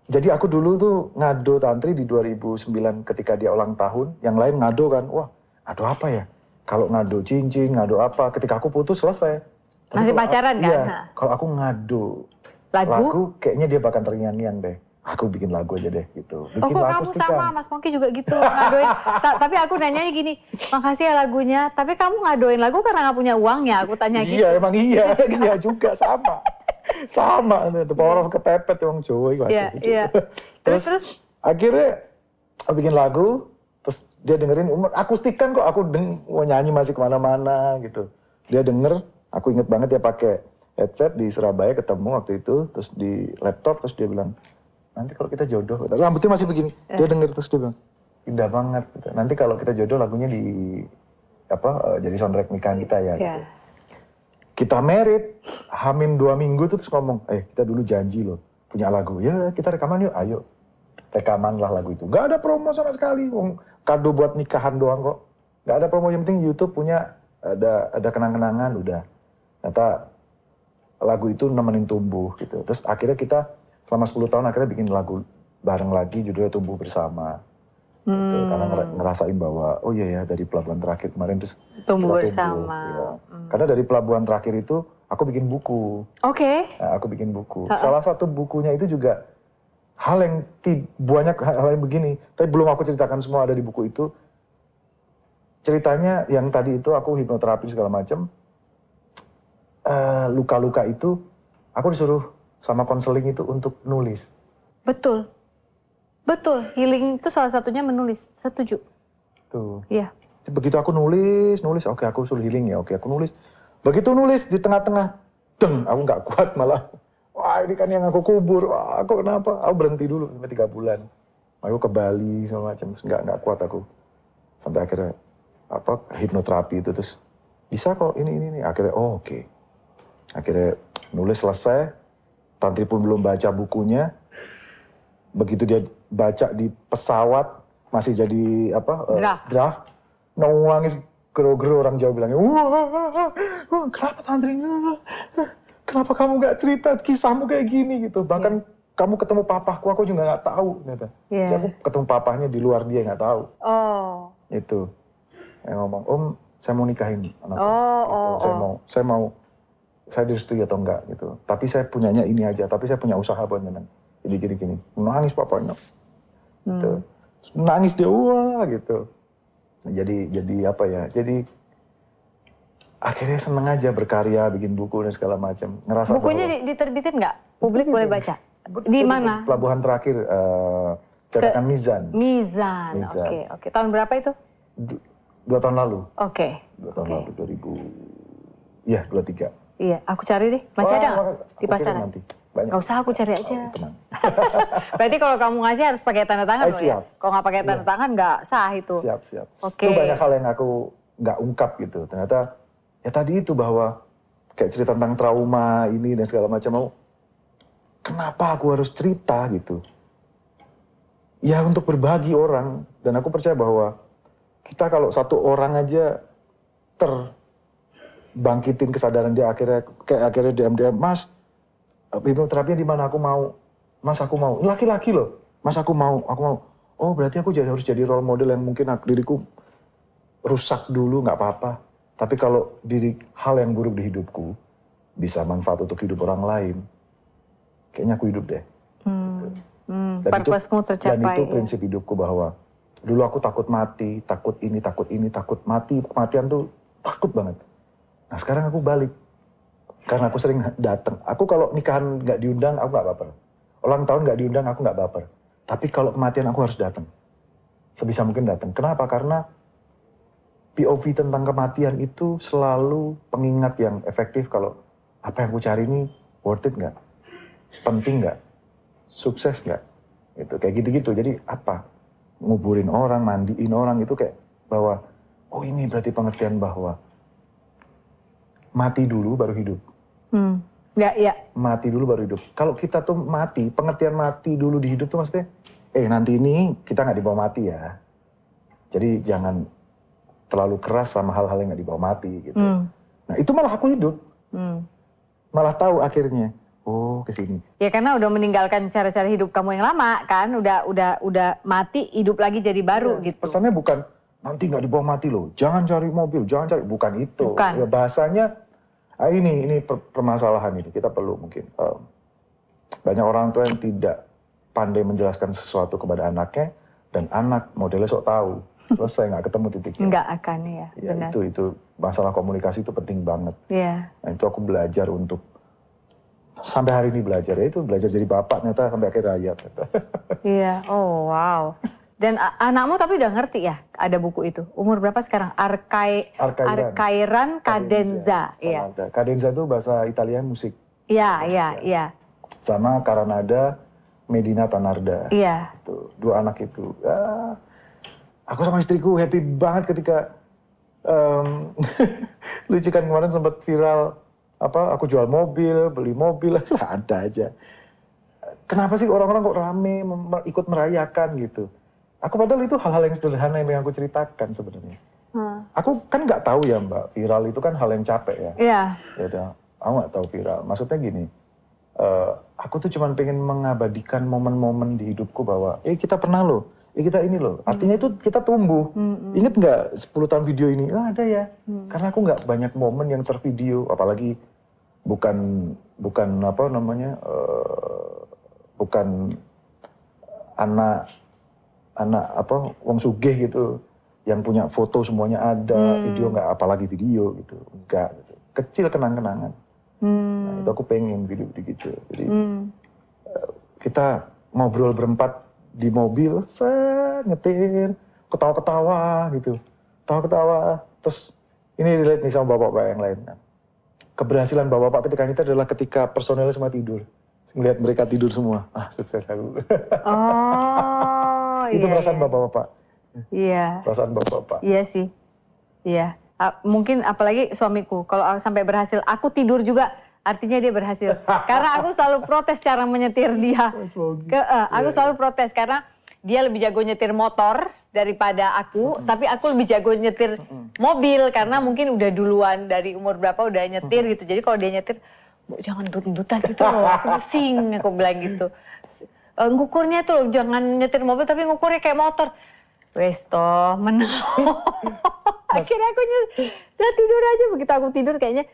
[SPEAKER 2] Jadi aku dulu tuh ngado Tantri di 2009 ketika dia ulang tahun. Yang lain ngado kan, wah ngado apa ya? Kalau ngado cincin, ngado apa, ketika aku putus selesai.
[SPEAKER 1] Masih pacaran kan?
[SPEAKER 2] Iya, kalau aku ngado lagu kayaknya dia bakal terngiang-ngiang deh. Aku bikin lagu aja deh gitu. Bikin
[SPEAKER 1] kok kamu sama, Mas Pongki juga gitu ngadoin. Tapi aku nanyanya gini, makasih ya lagunya. Tapi kamu ngadoin lagu karena nggak punya uangnya, aku tanya gitu.
[SPEAKER 2] Iya, emang iya. Iya juga sama. Sama, the power of kepepet orang Jawa.
[SPEAKER 1] Iya. Terus?
[SPEAKER 2] Akhirnya aku bikin lagu, terus dia dengerin, akustikan kok, aku mau nyanyi masih kemana-mana gitu. Dia denger, aku inget banget dia pakai headset di Surabaya, ketemu waktu itu, terus di laptop, terus dia bilang, nanti kalau kita jodoh, rambutnya masih begini, dia denger terus dia bilang, indah banget, gitu. Nanti kalau kita jodoh lagunya jadi soundtrack nikahan kita ya. Gitu. Kita merit, Hamin 2 minggu tuh terus ngomong, kita dulu janji loh punya lagu. Ya kita rekaman yuk, ayo. Rekaman lah lagu itu. Gak ada promo sama sekali, kado buat nikahan doang kok. Gak ada promo, yang penting YouTube punya ada kenang-kenangan udah. Ternyata lagu itu nemenin tumbuh gitu. Terus akhirnya kita selama 10 tahun akhirnya bikin lagu bareng lagi judulnya Tumbuh Bersama. Gitu, karena ngerasain bahwa oh iya ya dari pelabuhan terakhir kemarin terus
[SPEAKER 1] tumbuh bersama.
[SPEAKER 2] Ya. Karena dari pelabuhan terakhir itu aku bikin buku.
[SPEAKER 1] Oke.
[SPEAKER 2] Nah, aku bikin buku. Salah satu bukunya itu juga hal yang banyak hal yang begini. Tapi belum aku ceritakan semua ada di buku itu. Ceritanya yang tadi itu aku hipnoterapi segala macam. Luka-luka itu aku disuruh sama konseling itu untuk nulis.
[SPEAKER 1] Betul. Betul, healing itu salah satunya menulis, setuju.
[SPEAKER 2] Tuh.
[SPEAKER 1] Iya.
[SPEAKER 2] Begitu aku nulis, oke aku suruh healing ya, oke aku nulis. Begitu nulis di tengah-tengah, deng, aku nggak kuat malah. Wah ini kan yang aku kubur, wah aku kenapa? Aku berhenti dulu sampai 3 bulan. Aku ke Bali segala macam, terus nggak kuat aku. Sampai akhirnya hipnoterapi itu terus bisa kok ini. Akhirnya oke. Akhirnya nulis selesai, Tantri pun belum baca bukunya. Begitu dia baca di pesawat masih jadi draft nangis gero-gero, orang Jawa bilangnya wah kenapa Tantri, kenapa kamu nggak cerita kisahmu kayak gini gitu, bahkan kamu ketemu papaku aku juga nggak tahu ternyata. Jadi aku ketemu papahnya di luar, dia nggak tahu. Itu yang ngomong saya mau nikahin anakku. Saya direstui atau enggak gitu, tapi saya punyanya ini aja, tapi saya punya usaha buat nyeneng. Jadi gini, nangis papanya. Gitu. Nangis dia, wah gitu. Jadi apa ya, jadi akhirnya seneng aja berkarya, bikin buku dan segala macam. Ngerasa
[SPEAKER 1] bukunya diterbitin nggak? Publik boleh baca? Di mana?
[SPEAKER 2] Pelabuhan Terakhir, cetakan Mizan.
[SPEAKER 1] Oke. Tahun berapa itu?
[SPEAKER 2] 2 tahun lalu.
[SPEAKER 1] Oke.
[SPEAKER 2] 2 tahun lalu, 2023.
[SPEAKER 1] Iya, aku cari deh. Masih ada nggak di pasaran?
[SPEAKER 2] Nanti. Banyak.
[SPEAKER 1] Gak usah, aku cari aja.
[SPEAKER 2] Tenang.
[SPEAKER 1] Berarti kalau kamu ngasih harus pakai tanda tangan loh ya? Kalau nggak pakai tanda tangan nggak sah itu.
[SPEAKER 2] Siap.
[SPEAKER 1] Oke.
[SPEAKER 2] Itu banyak hal yang aku nggak ungkap gitu. Ternyata ya tadi itu bahwa kayak cerita tentang trauma ini dan segala macam. Kenapa aku harus cerita gitu? Ya untuk berbagi orang. Dan aku percaya bahwa kita kalau satu orang aja terbangkitin kesadaran dia, akhirnya DM, Mas, hipnoterapinya di mana, aku mau. Mas aku mau. Laki-laki loh. Mas aku mau. Oh berarti aku harus jadi role model yang mungkin diriku rusak dulu, nggak apa-apa. Tapi kalau hal yang buruk di hidupku bisa manfaat untuk hidup orang lain, kayaknya aku hidup deh.
[SPEAKER 1] Purpose-mu tercapai.
[SPEAKER 2] Dan itu prinsip hidupku bahwa dulu aku takut mati, takut mati. Kematian tuh takut banget. Nah sekarang aku balik. Karena aku sering datang. Aku kalau nikahan nggak diundang, aku nggak baper. Ulang tahun nggak diundang, aku nggak baper. Tapi kalau kematian aku harus datang. Sebisa mungkin datang. Kenapa? Karena POV tentang kematian itu selalu pengingat yang efektif kalau apa yang aku cari ini worth it nggak? Penting nggak? Sukses nggak? Gitu, kayak gitu-gitu. Jadi apa? Nguburin orang, mandiin orang itu kayak bahwa, oh ini berarti pengertian bahwa mati dulu baru hidup.
[SPEAKER 1] Ya.
[SPEAKER 2] Mati dulu baru hidup. Kalau kita tuh mati, pengertian mati dulu di hidup tuh maksudnya, nanti ini kita nggak dibawa mati ya. Jadi jangan terlalu keras sama hal-hal yang nggak dibawa mati gitu. Nah itu malah aku hidup. Malah tahu akhirnya, oh kesini.
[SPEAKER 1] Ya karena udah meninggalkan cara-cara hidup kamu yang lama kan, udah mati, hidup lagi jadi baru gitu.
[SPEAKER 2] Pesannya bukan, nanti nggak dibawa mati loh, jangan cari mobil, bukan itu.
[SPEAKER 1] Bukan.
[SPEAKER 2] Ya, bahasanya, ini permasalahan ini, kita perlu mungkin. Banyak orang tua yang tidak pandai menjelaskan sesuatu kepada anaknya, dan anak modelnya sok tahu, selesai nggak ketemu titiknya.
[SPEAKER 1] Nggak akan ya, benar.
[SPEAKER 2] Itu masalah komunikasi itu penting banget.
[SPEAKER 1] Iya.
[SPEAKER 2] Nah itu aku belajar untuk, sampai hari ini belajar, ya itu belajar jadi bapak ternyata sampai akhir hayat.
[SPEAKER 1] Iya, oh wow. Dan anakmu tapi udah ngerti ya ada buku itu. Umur berapa sekarang? Arkairan Cadenza. Iya.
[SPEAKER 2] Cadenza itu bahasa Italia musik.
[SPEAKER 1] Iya.
[SPEAKER 2] Sama Caranada, Medina Tanarda.
[SPEAKER 1] Iya.
[SPEAKER 2] Itu, 2 anak itu. Aku sama istriku happy banget ketika lucu kan kemarin sempat viral aku jual mobil, beli mobil, ada aja. Kenapa sih orang-orang kok rame ikut merayakan gitu? Aku padahal itu hal-hal yang sederhana yang aku ceritakan sebenarnya. Aku kan nggak tahu ya Mbak, viral itu kan hal yang capek ya.
[SPEAKER 1] Iya.
[SPEAKER 2] Ya udah, aku nggak tahu viral. Maksudnya gini, aku tuh cuma pengen mengabadikan momen-momen di hidupku bahwa, kita pernah loh, kita ini loh. Artinya itu kita tumbuh. Ingat nggak 10 tahun video ini? Ada ya. Karena aku nggak banyak momen yang tervideo, apalagi bukan apa namanya, bukan anak apa wong sugih gitu yang punya foto semuanya ada, video nggak, apalagi video gitu, enggak gitu. Kecil kenang-kenangan. Nah, itu aku pengen video gitu. Jadi kita ngobrol berempat di mobil, nyetir, ketawa-ketawa gitu. Ketawa-ketawa, terus ini relate nih sama bapak-bapak yang lain kan. Keberhasilan bapak-bapak ketika nyetir adalah ketika personelnya semua tidur. Ngelihat mereka tidur semua, sukses aku.
[SPEAKER 1] Oh,
[SPEAKER 2] itu perasaan bapak-bapak.
[SPEAKER 1] Iya.
[SPEAKER 2] Perasaan bapak-bapak.
[SPEAKER 1] Iya sih, iya. Mungkin apalagi suamiku, kalau sampai berhasil, aku tidur juga, artinya dia berhasil. Karena aku selalu protes cara menyetir dia. Aku selalu protes karena dia lebih jago nyetir motor daripada aku, tapi aku lebih jago nyetir mobil karena mungkin udah duluan dari umur berapa udah nyetir gitu. Jadi kalau dia nyetir, jangan dudut-dudutan gitu loh, aku pusing, aku bilang gitu. Ngukurnya tuh jangan nyetir mobil tapi ngukurnya kayak motor. Wes toh, menang. Akhirnya aku udah tidur aja, begitu aku tidur kayaknya.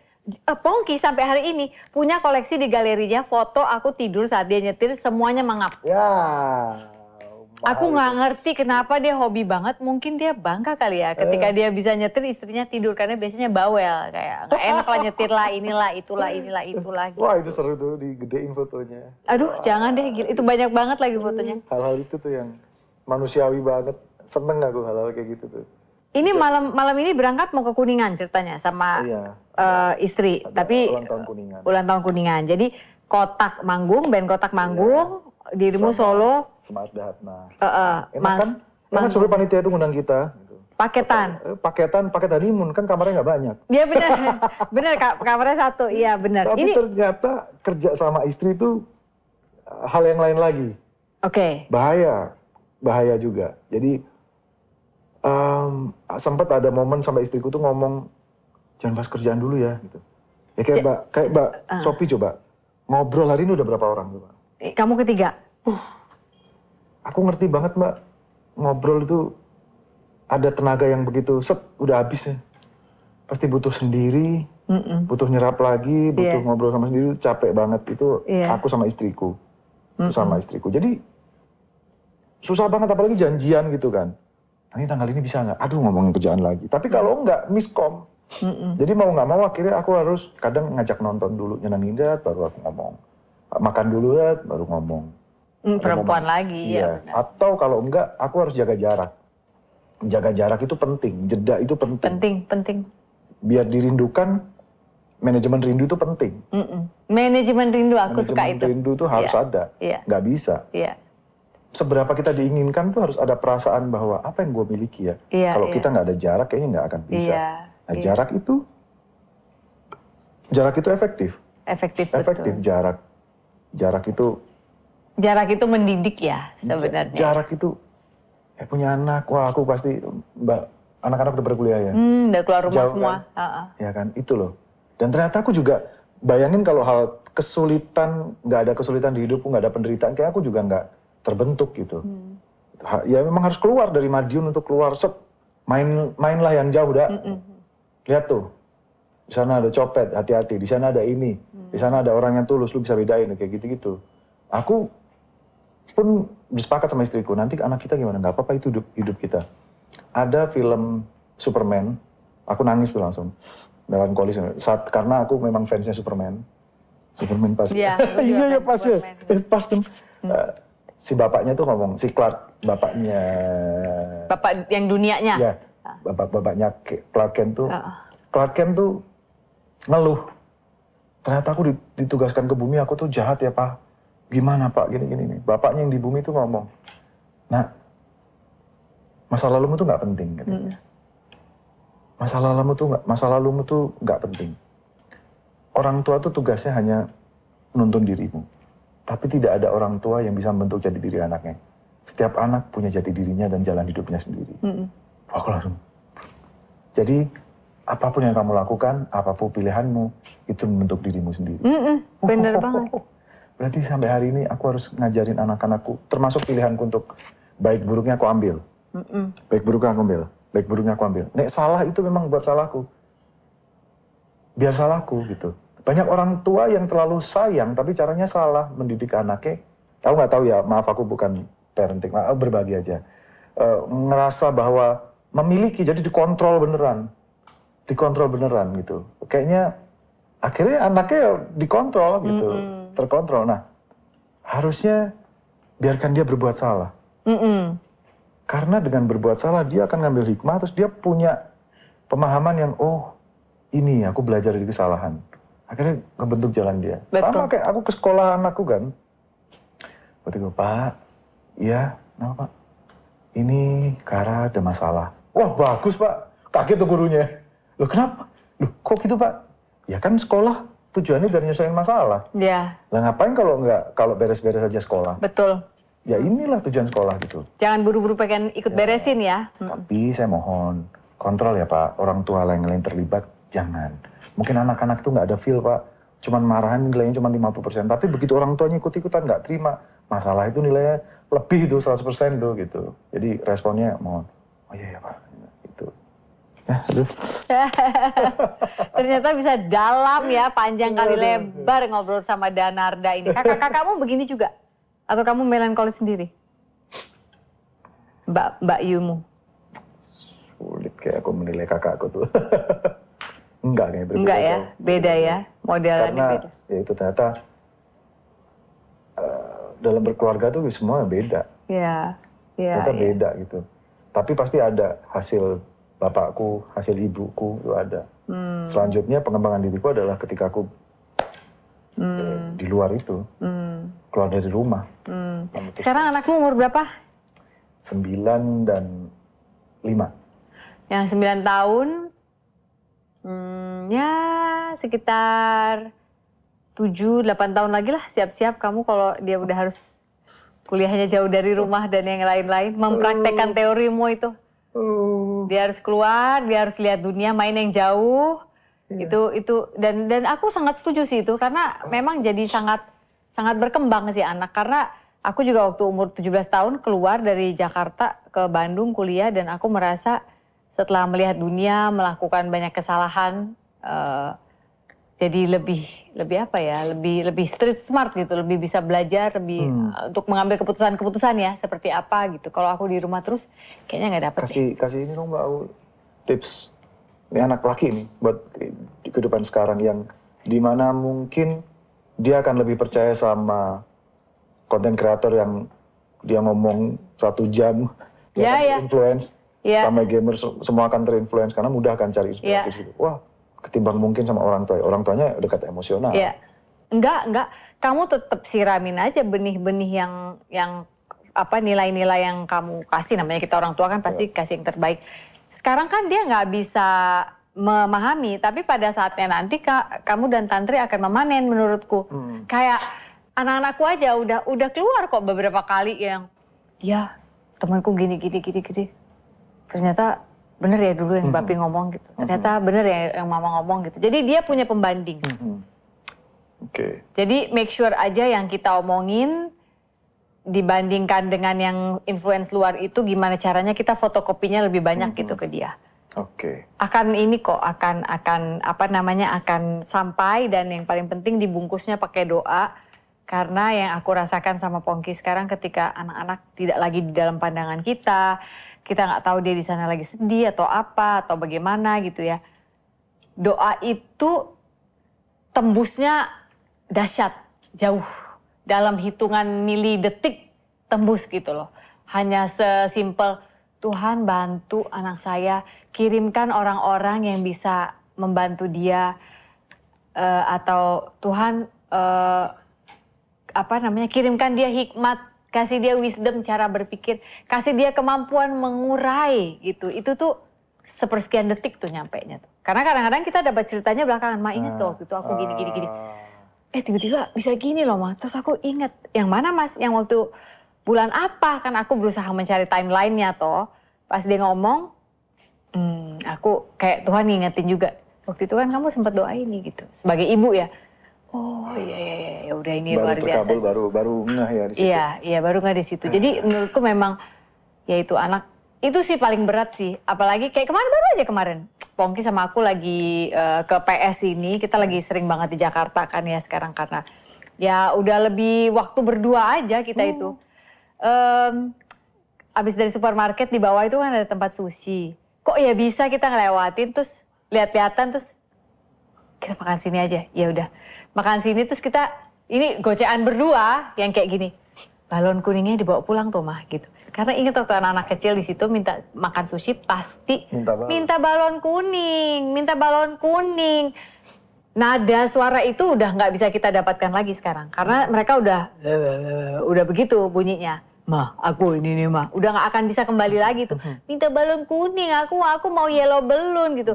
[SPEAKER 1] Pongki sampai hari ini punya koleksi di galerinya foto aku tidur saat dia nyetir, semuanya mangap.
[SPEAKER 2] Ya.
[SPEAKER 1] Aku nggak ngerti kenapa dia hobi banget, mungkin dia bangga kali ya ketika dia bisa nyetir istrinya tidur karena biasanya bawel kayak nggak enak lah nyetir lah inilah itulah gitu.
[SPEAKER 2] Wah itu seru tuh digedein fotonya.
[SPEAKER 1] Aduh jangan deh, gila. Itu banyak banget lagi fotonya.
[SPEAKER 2] Hal-hal itu tuh yang manusiawi banget, seneng aku hal-hal kayak gitu tuh.
[SPEAKER 1] Ini malam ini berangkat mau ke Kuningan ceritanya sama istri, tapi ulang tahun Kuningan. Jadi Kotak manggung, band Kotak manggung. Dirimu Solo.
[SPEAKER 2] Sama Arda Hatna.
[SPEAKER 1] Enak
[SPEAKER 2] kan sebenarnya panitia itu ngundang kita. Paket honeymoon, kan kamarnya nggak banyak.
[SPEAKER 1] Iya benar, benar kamarnya satu, iya benar.
[SPEAKER 2] Tapi ternyata kerja sama istri itu hal yang lain lagi.
[SPEAKER 1] Oke.
[SPEAKER 2] Bahaya juga. Jadi sempat ada momen sampai istriku tuh ngomong, jangan bahas kerjaan dulu ya. Gitu. Ya kayak Mbak Sophie coba, ngobrol hari ini udah berapa orang coba?
[SPEAKER 1] Kamu ketiga?
[SPEAKER 2] Aku ngerti banget Mbak, ngobrol itu ada tenaga yang begitu, udah habis ya. Pasti butuh sendiri, butuh nyerap lagi, butuh ngobrol sama sendiri, capek banget. Itu aku sama istriku. Jadi susah banget, apalagi janjian gitu kan. Nanti tanggal ini bisa nggak? Aduh ngomongin kerjaan lagi. Tapi kalau nggak, miskom. Jadi mau nggak mau akhirnya aku harus kadang ngajak nonton dulu, nyenengin dia, baru aku ngomong. Makan dulu ya, baru ngomong.
[SPEAKER 1] Perempuan lagi ya.
[SPEAKER 2] Atau kalau enggak, aku harus jaga jarak. Jaga jarak itu penting, jeda itu penting.
[SPEAKER 1] Penting.
[SPEAKER 2] Biar dirindukan, manajemen rindu itu penting.
[SPEAKER 1] Manajemen rindu, aku suka itu.
[SPEAKER 2] Manajemen rindu itu harus ada, nggak bisa. Seberapa kita diinginkan tuh harus ada perasaan bahwa apa yang gue miliki ya. Kalau kita nggak ada jarak, kayaknya nggak akan bisa. Nah, jarak itu efektif.
[SPEAKER 1] Efektif Jarak itu mendidik ya sebenarnya.
[SPEAKER 2] Jarak itu punya anak, wah aku pasti anak-anak udah berkuliah ya.
[SPEAKER 1] Udah keluar rumah
[SPEAKER 2] jauh
[SPEAKER 1] semua.
[SPEAKER 2] Kan? Ya kan, itu loh. Dan ternyata aku juga bayangin kalau hal kesulitan, nggak ada kesulitan di hidupku, nggak ada penderitaan, kayak aku juga nggak terbentuk gitu. Ya memang harus keluar dari Madiun untuk keluar, mainlah yang jauh dah. Lihat tuh. Di sana ada copet, hati-hati. Di sana ada ini. Di sana ada orang yang tulus, lu bisa bedain kayak gitu-gitu. Aku pun bersepakat sama istriku, nanti anak kita gimana? Gak apa-apa itu hidup kita. Ada film Superman, aku nangis tuh langsung. Melankolis. Karena aku memang fansnya Superman. Superman pas. Iya pas ya. Pas tuh. Si bapaknya tuh ngomong, si Clark, bapaknya.
[SPEAKER 1] Bapak yang dunianya?
[SPEAKER 2] Iya, bapaknya Clark Kent tuh. Clark Kent tuh ngeluh, ternyata aku ditugaskan ke bumi, aku tuh jahat ya Pak. Gimana Pak, gini. Bapaknya yang di bumi tuh ngomong, nah, masa lalumu tuh nggak penting. Katanya. Masa lalumu tuh nggak penting. orang tua tuh tugasnya hanya nuntun dirimu. Tapi tidak ada orang tua yang bisa membentuk jati diri anaknya. Setiap anak punya jati dirinya dan jalan hidupnya sendiri. Aku langsung. Jadi apapun yang kamu lakukan, apapun pilihanmu, itu membentuk dirimu sendiri.
[SPEAKER 1] Bener banget.
[SPEAKER 2] Berarti sampai hari ini aku harus ngajarin anak-anakku, termasuk pilihanku untuk baik buruknya aku ambil. Baik buruknya aku ambil. Baik buruknya aku ambil. Nek salah itu memang buat salahku. Biar salahku gitu. Banyak orang tua yang terlalu sayang tapi caranya salah mendidik anaknya. Aku nggak tahu ya, maaf aku bukan parenting, berbagi aja. Ngerasa bahwa memiliki jadi dikontrol beneran. Dikontrol beneran gitu. Kayaknya akhirnya anaknya dikontrol gitu. Terkontrol. Nah, harusnya biarkan dia berbuat salah. Karena dengan berbuat salah dia akan ngambil hikmah, terus dia punya pemahaman yang, oh ini aku belajar dari kesalahan. Akhirnya ngebentuk jalan dia. Sama kayak aku ke sekolah anakku kan. Waktu itu, Pak, iya, kenapa Pak? Ini Kara ada masalah. Wah bagus Pak, kaget tuh gurunya. Loh kenapa? Loh kok gitu Pak? Ya kan sekolah tujuannya biar nyelesain masalah.
[SPEAKER 1] Iya.
[SPEAKER 2] Lah ngapain kalau beres-beres aja sekolah?
[SPEAKER 1] Betul.
[SPEAKER 2] Ya inilah tujuan sekolah gitu.
[SPEAKER 1] Jangan buru-buru pengen ikut beresin ya.
[SPEAKER 2] Tapi saya mohon, kontrol ya Pak, orang tua lain-lain terlibat, jangan. Mungkin anak-anak itu nggak ada feel Pak, cuman marahan nilainya cuma 50%. Tapi begitu orang tuanya ikut-ikutan nggak terima, masalah itu nilainya lebih tuh 100% tuh gitu. Jadi responnya mohon, oh iya ya Pak, itu. Ya, aduh.
[SPEAKER 1] Ternyata bisa dalam ya, panjang kali lebar ngobrol sama Danarda ini. Kakak-kakakmu begini juga? Atau kamu melankolis sendiri? Mbak Yumu?
[SPEAKER 2] Sulit kayak aku menilai kakakku tuh. Enggak kayaknya berbeda.
[SPEAKER 1] Enggak ya, beda ya, modelannya
[SPEAKER 2] karena,
[SPEAKER 1] beda.
[SPEAKER 2] Ya itu ternyata dalam berkeluarga tuh semua beda.
[SPEAKER 1] Iya, iya.
[SPEAKER 2] Ternyata beda gitu. Tapi pasti ada hasil bapakku, hasil ibuku itu ada. Selanjutnya pengembangan diriku adalah ketika aku di luar itu, keluar dari rumah.
[SPEAKER 1] Sekarang anakmu umur berapa?
[SPEAKER 2] 9 dan 5.
[SPEAKER 1] Yang 9 tahun, ya sekitar 7-8 tahun lagi lah siap-siap kamu kalau dia udah harus kuliahnya jauh dari rumah dan yang lain-lain. Mempraktekkan teorimu itu. Dia harus keluar, dia harus lihat dunia, main yang jauh. Itu dan aku sangat setuju sih itu karena memang jadi sangat berkembang sih anak. Karena aku juga waktu umur 17 tahun keluar dari Jakarta ke Bandung kuliah dan aku merasa setelah melihat dunia, melakukan banyak kesalahan, jadi lebih apa ya, lebih street smart gitu, lebih bisa belajar, lebih untuk mengambil keputusan-keputusan ya, seperti apa gitu. Kalau aku di rumah terus, kayaknya nggak dapet.
[SPEAKER 2] Kasih ini dong Mbak Au, tips, ini anak laki nih, buat kehidupan sekarang yang dimana mungkin dia akan lebih percaya sama konten kreator yang dia ngomong 1 jam, dia akan influence. Sama gamer semua akan terinfluence karena mudah akan cari inspirasi situ. Wah, ketimbang mungkin sama orang tua. Orang tuanya dekat emosional.
[SPEAKER 1] Iya. Enggak. Kamu tetap siramin aja benih-benih yang apa nilai-nilai yang kamu kasih. Namanya kita orang tua kan pasti kasih yang terbaik. Sekarang kan dia nggak bisa memahami, tapi pada saatnya nanti kamu dan Tantri akan memanen menurutku. Kayak anak-anakku aja udah keluar kok beberapa kali yang ya temanku gini. Ternyata bener ya dulu yang Bapi ngomong gitu. Ternyata bener ya yang Mama ngomong gitu. Jadi dia punya pembanding.
[SPEAKER 2] Oke.
[SPEAKER 1] Jadi make sure aja yang kita omongin dibandingkan dengan yang influence luar itu gimana caranya kita fotokopinya lebih banyak gitu ke dia.
[SPEAKER 2] Oke.
[SPEAKER 1] Akan ini kok akan apa namanya akan sampai dan yang paling penting dibungkusnya pakai doa. Karena yang aku rasakan sama Pongki sekarang ketika anak-anak tidak lagi di dalam pandangan kita nggak tahu dia di sana lagi sedih atau apa atau bagaimana gitu ya. Doa itu tembusnya dahsyat, jauh. Dalam hitungan mili detik tembus gitu loh. Hanya sesimpel Tuhan bantu anak saya, kirimkan orang-orang yang bisa membantu dia atau Tuhan kirimkan dia hikmat. Kasih dia wisdom cara berpikir, kasih dia kemampuan mengurai gitu. Itu tuh sepersekian detik tuh nyampenya tuh. Karena kadang-kadang kita dapat ceritanya belakangan, Ma inget tuh waktu itu aku gini. Tiba-tiba bisa gini loh Ma. Terus aku inget, yang mana Mas? Yang waktu bulan apa? Kan aku berusaha mencari timeline-nya toh. Pas dia ngomong, aku kayak Tuhan ngingetin juga. Waktu itu kan kamu sempat doa ini gitu. Sebagai ibu ya. Oh iya, udah ini
[SPEAKER 2] baru
[SPEAKER 1] luar biasa.
[SPEAKER 2] Baru ngeh ya di situ.
[SPEAKER 1] Iya, baru ngeh di situ. Jadi menurutku memang, ya itu anak, itu sih paling berat sih. Apalagi kayak baru aja kemarin. Pongki sama aku lagi ke PS ini, kita lagi sering banget di Jakarta kan ya sekarang karena ya udah lebih waktu berdua aja kita itu. Abis dari supermarket di bawah itu kan ada tempat sushi. Kok ya bisa kita ngelewatin terus lihat-lihatan terus kita makan sini aja. Ya udah makan sini terus kita ini gocean berdua yang kayak gini. Balon kuningnya dibawa pulang tuh Mah gitu. Karena ingat waktu anak-anak kecil di situ minta makan sushi pasti minta balon kuning. Nada suara itu udah nggak bisa kita dapatkan lagi sekarang karena mereka udah begitu bunyinya. Mah, aku ini nih Mah, udah nggak akan bisa kembali lagi tuh. Minta balon kuning, aku mau yellow balloon gitu.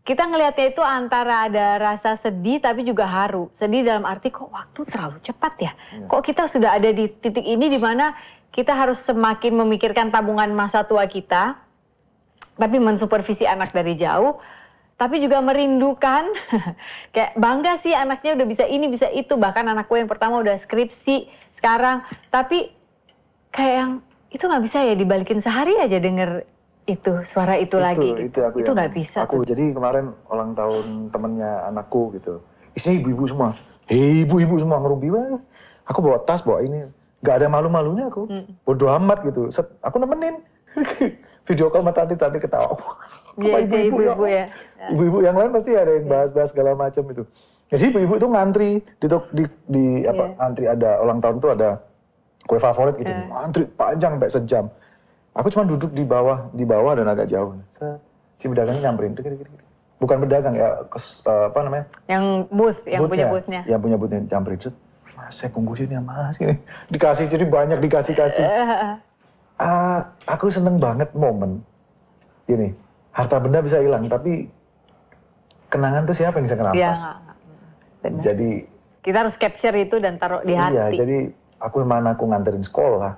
[SPEAKER 1] Kita ngelihatnya itu antara ada rasa sedih tapi juga haru. Sedih dalam arti kok waktu terlalu cepat ya. Kok kita sudah ada di titik ini di mana kita harus semakin memikirkan tabungan masa tua kita. Tapi mensupervisi anak dari jauh. Tapi juga merindukan, kayak bangga sih anaknya udah bisa ini, bisa itu. Bahkan anakku yang pertama udah skripsi sekarang. Tapi kayak yang itu gak bisa ya dibalikin sehari aja denger itu suara itu lagi gitu. Itu nggak bisa.
[SPEAKER 2] Aku jadi kemarin ulang tahun temennya anakku gitu. Isinya ibu-ibu semua. Ibu-ibu semua ngerumpi banget. Aku bawa tas, bawa ini. Gak ada malu-malunya aku. Bodo amat gitu. Aku nemenin. Video call sama tante ketawa.
[SPEAKER 1] Iya, ibu-ibu ya.
[SPEAKER 2] Ibu-ibu yang lain pasti ada yang bahas-bahas segala macam itu. Jadi ibu-ibu itu ngantri ngantri ada ulang tahun tuh ada kue favorit gitu. Ngantri panjang sampai sejam. Aku cuma duduk di bawah dan agak jauh. Si pedagangnya nyamperin. Bukan pedagang ya, apa namanya?
[SPEAKER 1] Yang booth, yang punya boothnya.
[SPEAKER 2] Yang punya boothnya nyamperin. Mas, saya bungkusin ya Mas. Gini. Dikasih, jadi banyak dikasih. Aku seneng banget momen. Gini, harta benda bisa hilang, tapi kenangan tuh siapa yang bisa kenampas?
[SPEAKER 1] Iya,
[SPEAKER 2] jadi
[SPEAKER 1] kita harus capture itu dan taruh di hati.
[SPEAKER 2] Iya, jadi aku nganterin sekolah,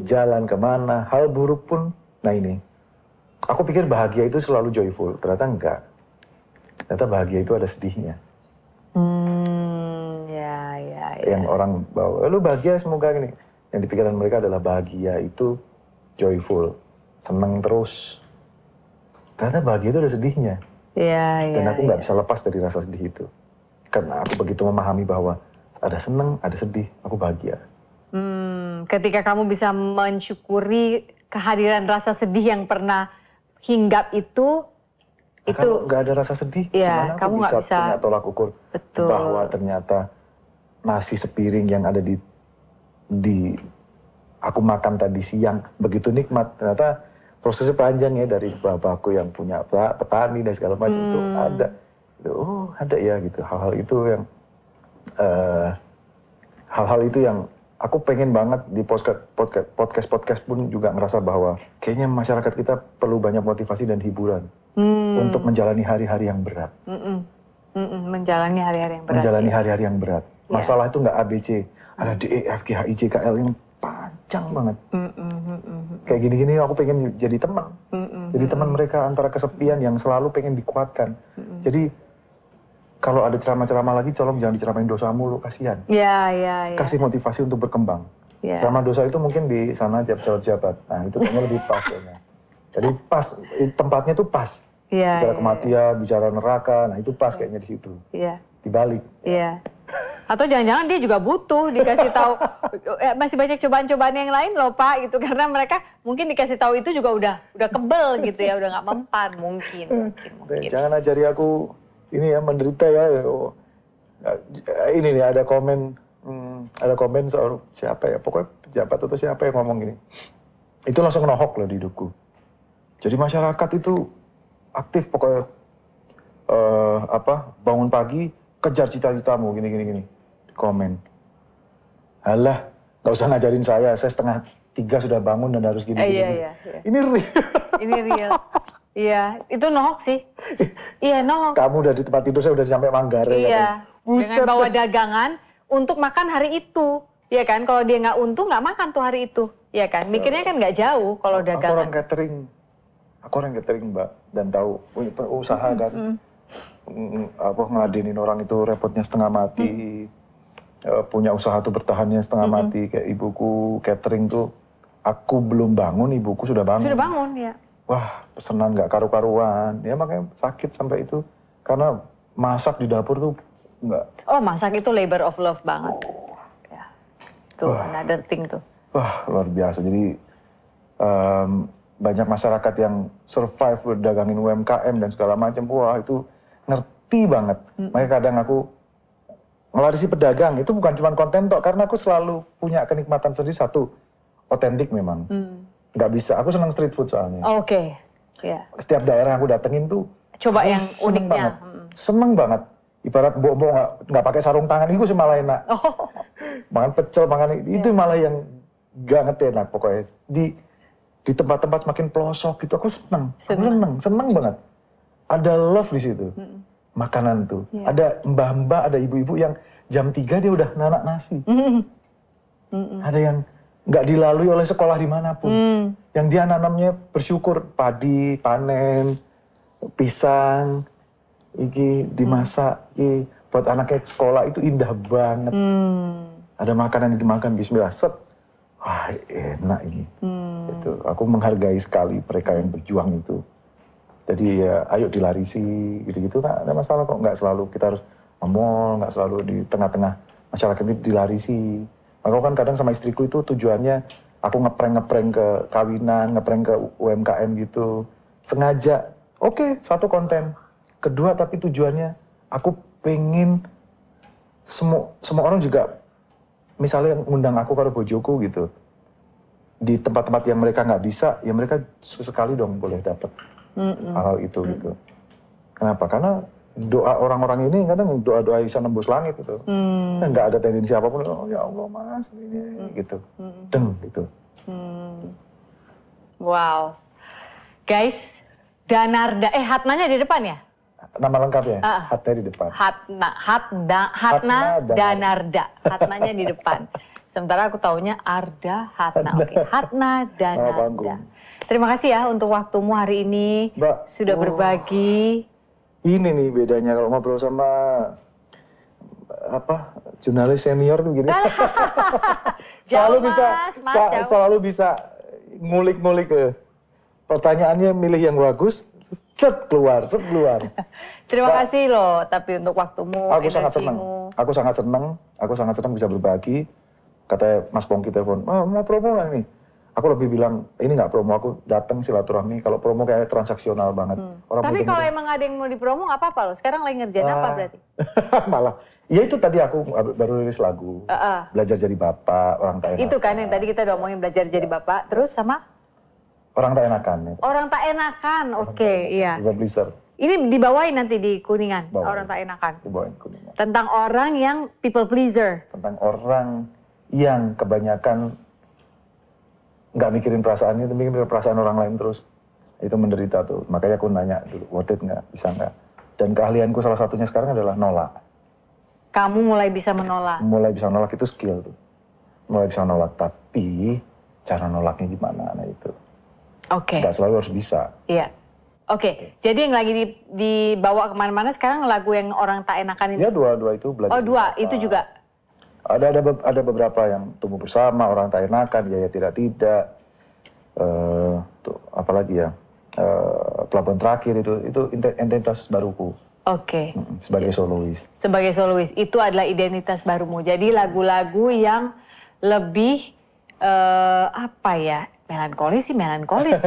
[SPEAKER 2] jalan kemana, hal buruk pun, nah ini. Aku pikir bahagia itu selalu joyful, ternyata enggak. Ternyata bahagia itu ada sedihnya.
[SPEAKER 1] Ya.
[SPEAKER 2] Yang orang bawa, lu bahagia semoga gini. Yang di pikiran mereka adalah bahagia itu joyful, seneng terus. Ternyata bahagia itu ada sedihnya.
[SPEAKER 1] Iya.
[SPEAKER 2] Dan aku nggak bisa lepas dari rasa sedih itu. Karena aku begitu memahami bahwa ada seneng, ada sedih, aku bahagia.
[SPEAKER 1] Ketika kamu bisa mensyukuri kehadiran rasa sedih yang pernah hinggap itu
[SPEAKER 2] kalau nggak ada rasa sedih,
[SPEAKER 1] ya,
[SPEAKER 2] gimana aku
[SPEAKER 1] kamu
[SPEAKER 2] bisa
[SPEAKER 1] bisa
[SPEAKER 2] punya tolak ukur bahwa ternyata nasi sepiring yang ada di aku makan tadi siang begitu nikmat. Ternyata prosesnya panjang ya dari bapakku yang punya petani dan segala macam itu ada. Oh ada ya gitu. Hal-hal itu yang aku pengen banget di podcast pun juga ngerasa bahwa kayaknya masyarakat kita perlu banyak motivasi dan hiburan untuk menjalani hari-hari yang berat.
[SPEAKER 1] Menjalani hari-hari yang berat.
[SPEAKER 2] Menjalani hari-hari yang berat. Masalah itu nggak ABC, ada D, E, F, G, H, I, J, K, L yang panjang banget. Kayak gini-gini aku pengen jadi teman. Jadi teman mereka antara kesepian yang selalu pengen dikuatkan. Jadi kalau ada ceramah-ceramah lagi, tolong jangan diceramain dosa mulu, kasihan.
[SPEAKER 1] Iya.
[SPEAKER 2] Kasih motivasi untuk berkembang. Ceramah dosa itu mungkin di sana pejabat-pejabat. Nah itu kayaknya lebih pas kayaknya. Jadi pas, tempatnya tuh pas. Bicara kematian, bicara neraka, nah itu pas kayaknya di situ. Dibalik.
[SPEAKER 1] Iya. Atau jangan-jangan dia juga butuh dikasih tahu masih banyak cobaan-cobaan yang lain loh Pak gitu, karena mereka mungkin dikasih tahu itu juga udah kebel gitu ya, udah nggak mempan mungkin.
[SPEAKER 2] Jangan ajari aku ini ya menderita ya. Ini nih ada komen soal siapa ya, pokoknya pejabat atau siapa yang ngomong gini. Itu langsung nohok loh di hidupku. Jadi masyarakat itu aktif pokoknya bangun pagi kejar cita-citamu gini. Komen. Alah, gak usah ngajarin saya 2:30 sudah bangun dan harus gini.
[SPEAKER 1] Iya.
[SPEAKER 2] Ini real.
[SPEAKER 1] Ini real. Iya, itu nohok sih. Iya, nohok.
[SPEAKER 2] Kamu udah di tempat tidur, saya udah sampai Manggarai.
[SPEAKER 1] Iya, dengan bawa dagangan untuk makan hari itu. Iya kan, kalau dia nggak untung nggak makan tuh hari itu. Iya kan, mikirnya kan nggak jauh kalau dagangan.
[SPEAKER 2] Aku orang catering Mbak, dan tahu punya usaha kan. Apa ngeladenin orang itu repotnya setengah mati. Punya usaha tuh bertahannya setengah mati. Kayak ibuku catering tuh, aku belum bangun, ibuku sudah bangun.
[SPEAKER 1] Sudah bangun, ya.
[SPEAKER 2] Wah, pesenan nggak karu-karuan. Ya makanya sakit sampai itu. Karena masak di dapur tuh nggak.
[SPEAKER 1] Oh, masak itu labor of love banget. Ya. Tuh, another thing tuh.
[SPEAKER 2] Wah, luar biasa. Jadi banyak masyarakat yang survive berdagangin UMKM dan segala macam. Wah, itu ngerti banget. Makanya kadang aku ngelarisi pedagang, itu bukan cuma konten tok. Karena aku selalu punya kenikmatan sendiri. Satu, otentik memang. Nggak bisa, aku senang street food soalnya.
[SPEAKER 1] Oke, ya.
[SPEAKER 2] Setiap daerah yang aku datengin tuh,
[SPEAKER 1] Coba yang
[SPEAKER 2] seneng
[SPEAKER 1] uniknya.
[SPEAKER 2] banget. Seneng banget. Ibarat mbok-mbok nggak pakai sarung tangan, itu sih malah enak. Makan pecel, makan itu malah yang nggak ngerti enak pokoknya. Di tempat-tempat semakin pelosok gitu, aku seneng banget. Ada love di situ, makanan tuh. Ada mbah-mbah, ada ibu-ibu yang jam 3 dia udah nanak nasi. Ada yang nggak dilalui oleh sekolah dimanapun. Yang dia nanamnya bersyukur, padi, panen, pisang, iki dimasak, buat anaknya sekolah itu indah banget. Ada makanan yang dimakan, bismillah, set. Wah, enak ini. Itu, aku menghargai sekali mereka yang berjuang itu. Jadi ya, ayo dilarisi, gitu-gitu, nggak ada masalah kok. Nggak selalu kita harus ngomong, nggak selalu di tengah-tengah masyarakat itu dilarisi. Aku kan kadang sama istriku itu tujuannya aku ngeprank ke kawinan, ngeprank ke UMKM gitu. Sengaja, oke, satu konten. Kedua, tapi tujuannya aku pengen semua orang juga, misalnya ngundang aku karo bojoku gitu. Di tempat-tempat yang mereka nggak bisa, ya mereka sesekali dong boleh dapat hal itu gitu. Kenapa? Karena doa orang-orang ini kadang doa-doa bisa nembus langit gitu. Nggak ada tendensi apapun, oh ya Allah mas, ini gitu. Gitu.
[SPEAKER 1] Wow. Guys, Danarda, Hatnanya di depan ya?
[SPEAKER 2] Nama lengkapnya, Hatna di depan.
[SPEAKER 1] Hatna Danarda. Hatnanya di depan. Sementara aku taunya Arda Hatna. Oke, Hatna Danarda. Terima kasih ya untuk waktumu hari ini.
[SPEAKER 2] Mbak,
[SPEAKER 1] sudah berbagi.
[SPEAKER 2] Ini nih bedanya kalau ngobrol sama jurnalis senior tuh gini. Selalu bisa ngulik-ngulik ke pertanyaannya, milih yang bagus, set keluar.
[SPEAKER 1] Terima kasih loh, tapi untuk waktumu,
[SPEAKER 2] aku sangat senang bisa berbagi. Katanya Mas Pongki telepon, mau promo nggak nih? Aku lebih bilang, ini nggak promo, aku datang silaturahmi. Kalau promo kayak transaksional banget.
[SPEAKER 1] Tapi kalau emang ada yang mau dipromo nggak apa-apa loh. Sekarang lagi ngerjain apa berarti?
[SPEAKER 2] Malah, ya itu tadi aku baru rilis lagu. Belajar jadi bapak, orang tak enakan.
[SPEAKER 1] Itu kan yang tadi kita udah omongin, belajar jadi bapak. Terus sama?
[SPEAKER 2] Orang tak enakan. Ya.
[SPEAKER 1] Orang tak enakan, oke, iya.
[SPEAKER 2] Blizzard.
[SPEAKER 1] Ini dibawain nanti di Kuningan, orang tak enakan.
[SPEAKER 2] Dibawain Kuningan.
[SPEAKER 1] Tentang orang yang people pleaser.
[SPEAKER 2] Tentang orang yang kebanyakan nggak mikirin perasaannya, tapi mikirin perasaan orang lain terus. Itu menderita tuh. Makanya aku nanya dulu, worth it nggak? Bisa nggak? Dan keahlianku salah satunya sekarang adalah nolak.
[SPEAKER 1] Kamu mulai bisa menolak?
[SPEAKER 2] Mulai bisa nolak, itu skill tuh. Mulai bisa nolak, tapi cara nolaknya gimana? Nah itu.
[SPEAKER 1] Oke.
[SPEAKER 2] Nggak selalu harus bisa.
[SPEAKER 1] Iya. Oke. Jadi yang lagi dibawa kemana-mana sekarang lagu yang orang tak enakan ini?
[SPEAKER 2] Ya dua itu belajar.
[SPEAKER 1] Oh dua, itu juga?
[SPEAKER 2] Ada beberapa yang tumbuh bersama, orang tak enakan, ya tidak. Tuh, apalagi ya, pelabuhan terakhir itu identitas baruku.
[SPEAKER 1] Oke.
[SPEAKER 2] Sebagai solois.
[SPEAKER 1] Sebagai solois, itu adalah identitas barumu. Jadi lagu-lagu yang lebih, melankolis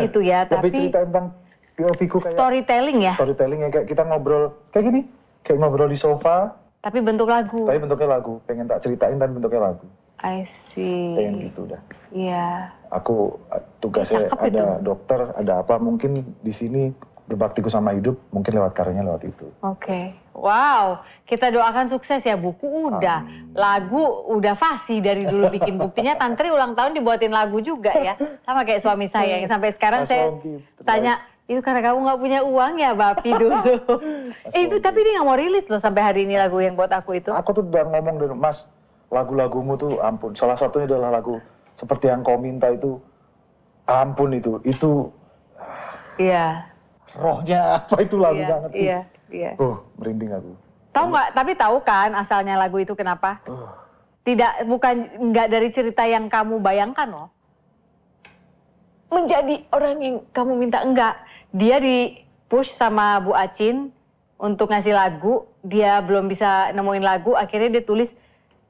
[SPEAKER 1] itu ya.
[SPEAKER 2] Tapi cerita tentang POV-ku kayak
[SPEAKER 1] storytelling ya?
[SPEAKER 2] Storytelling yang kayak kita ngobrol, kayak gini. Kayak ngobrol di sofa.
[SPEAKER 1] Tapi bentuk lagu?
[SPEAKER 2] Tapi bentuknya lagu, pengen tak ceritain tapi bentuknya lagu.
[SPEAKER 1] I see.
[SPEAKER 2] Pengen gitu udah.
[SPEAKER 1] Iya.
[SPEAKER 2] Aku tugasnya ada dokter, ada apa, mungkin di sini berbaktiku sama hidup, mungkin lewat karyanya lewat itu.
[SPEAKER 1] Oke. Wow, kita doakan sukses ya. Buku udah, lagu udah fasih dari dulu bikin. Buktinya Tantri ulang tahun dibuatin lagu juga ya. Sama kayak suami saya yang sampai sekarang saya tanya, Itu karena kamu nggak punya uang ya, Bapi dulu. Itu tapi dia nggak mau rilis loh sampai hari ini lagu yang buat aku itu.
[SPEAKER 2] Aku tuh udah ngomong dari Mas, lagu-lagumu tuh ampun. Salah satunya adalah lagu Seperti Yang Kau Minta itu, ampun itu.
[SPEAKER 1] Iya.
[SPEAKER 2] Rohnya apa itu lagu banget.
[SPEAKER 1] Iya.
[SPEAKER 2] Merinding aku.
[SPEAKER 1] Tahu nggak? Tapi tahu kan asalnya lagu itu kenapa? Nggak dari cerita yang kamu bayangkan loh. Menjadi orang yang kamu minta, enggak. Dia di push sama Bu Acin untuk ngasih lagu. Dia belum bisa nemuin lagu, akhirnya dia tulis,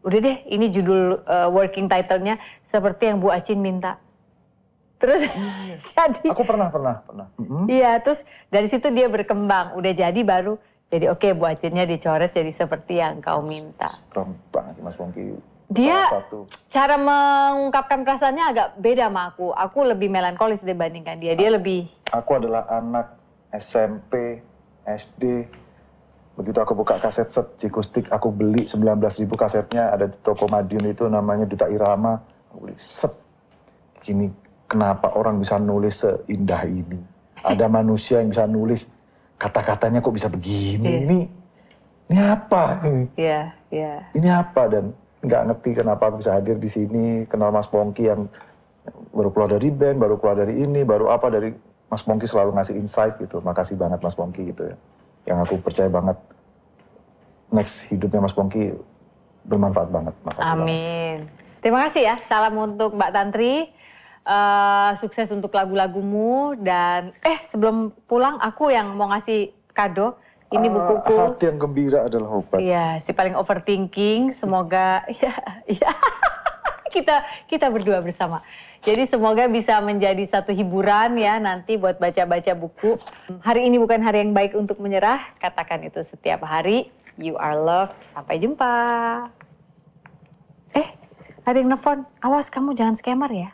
[SPEAKER 1] udah deh ini judul working title-nya Seperti Yang Bu Acin Minta. Terus jadi...
[SPEAKER 2] Aku pernah.
[SPEAKER 1] Iya, terus dari situ dia berkembang. Udah jadi baru, jadi oke, Bu Acinnya dicoret jadi Seperti Yang Kau Minta.
[SPEAKER 2] Strong banget sih Mas Pongki.
[SPEAKER 1] Dia cara mengungkapkan perasaannya agak beda sama aku. Aku lebih melankolis dibandingkan dia. Dia lebih...
[SPEAKER 2] Aku adalah anak SMP, SD. Begitu aku buka kaset set Cikustik, aku beli 19.000 kasetnya. Ada di toko Madiun itu namanya Duta Irama. Aku beli set. Gini, kenapa orang bisa nulis seindah ini? Ada manusia yang bisa nulis, kata-katanya kok bisa begini? Ini apa?
[SPEAKER 1] Iya.
[SPEAKER 2] Ini apa? Dan nggak ngerti kenapa aku bisa hadir di sini, kenal Mas Pongki yang baru keluar dari band, baru keluar dari ini, baru apa dari Mas Pongki selalu ngasih insight gitu. Makasih banget Mas Pongki gitu ya. Yang aku percaya banget next hidupnya Mas Pongki bermanfaat banget. Makasih
[SPEAKER 1] Amin. Banget. Terima kasih ya. Salam untuk Mbak Tantri. Sukses untuk lagu-lagumu. Dan sebelum pulang aku yang mau ngasih kado. Ini bukuku.
[SPEAKER 2] Hati yang gembira adalah obat.
[SPEAKER 1] Iya, si paling overthinking. Semoga kita berdua bersama. Jadi semoga bisa menjadi satu hiburan ya nanti buat baca-baca buku. Hari ini bukan hari yang baik untuk menyerah. Katakan itu setiap hari. You are loved. Sampai jumpa. Ada yang nelfon. Awas kamu jangan scammer ya.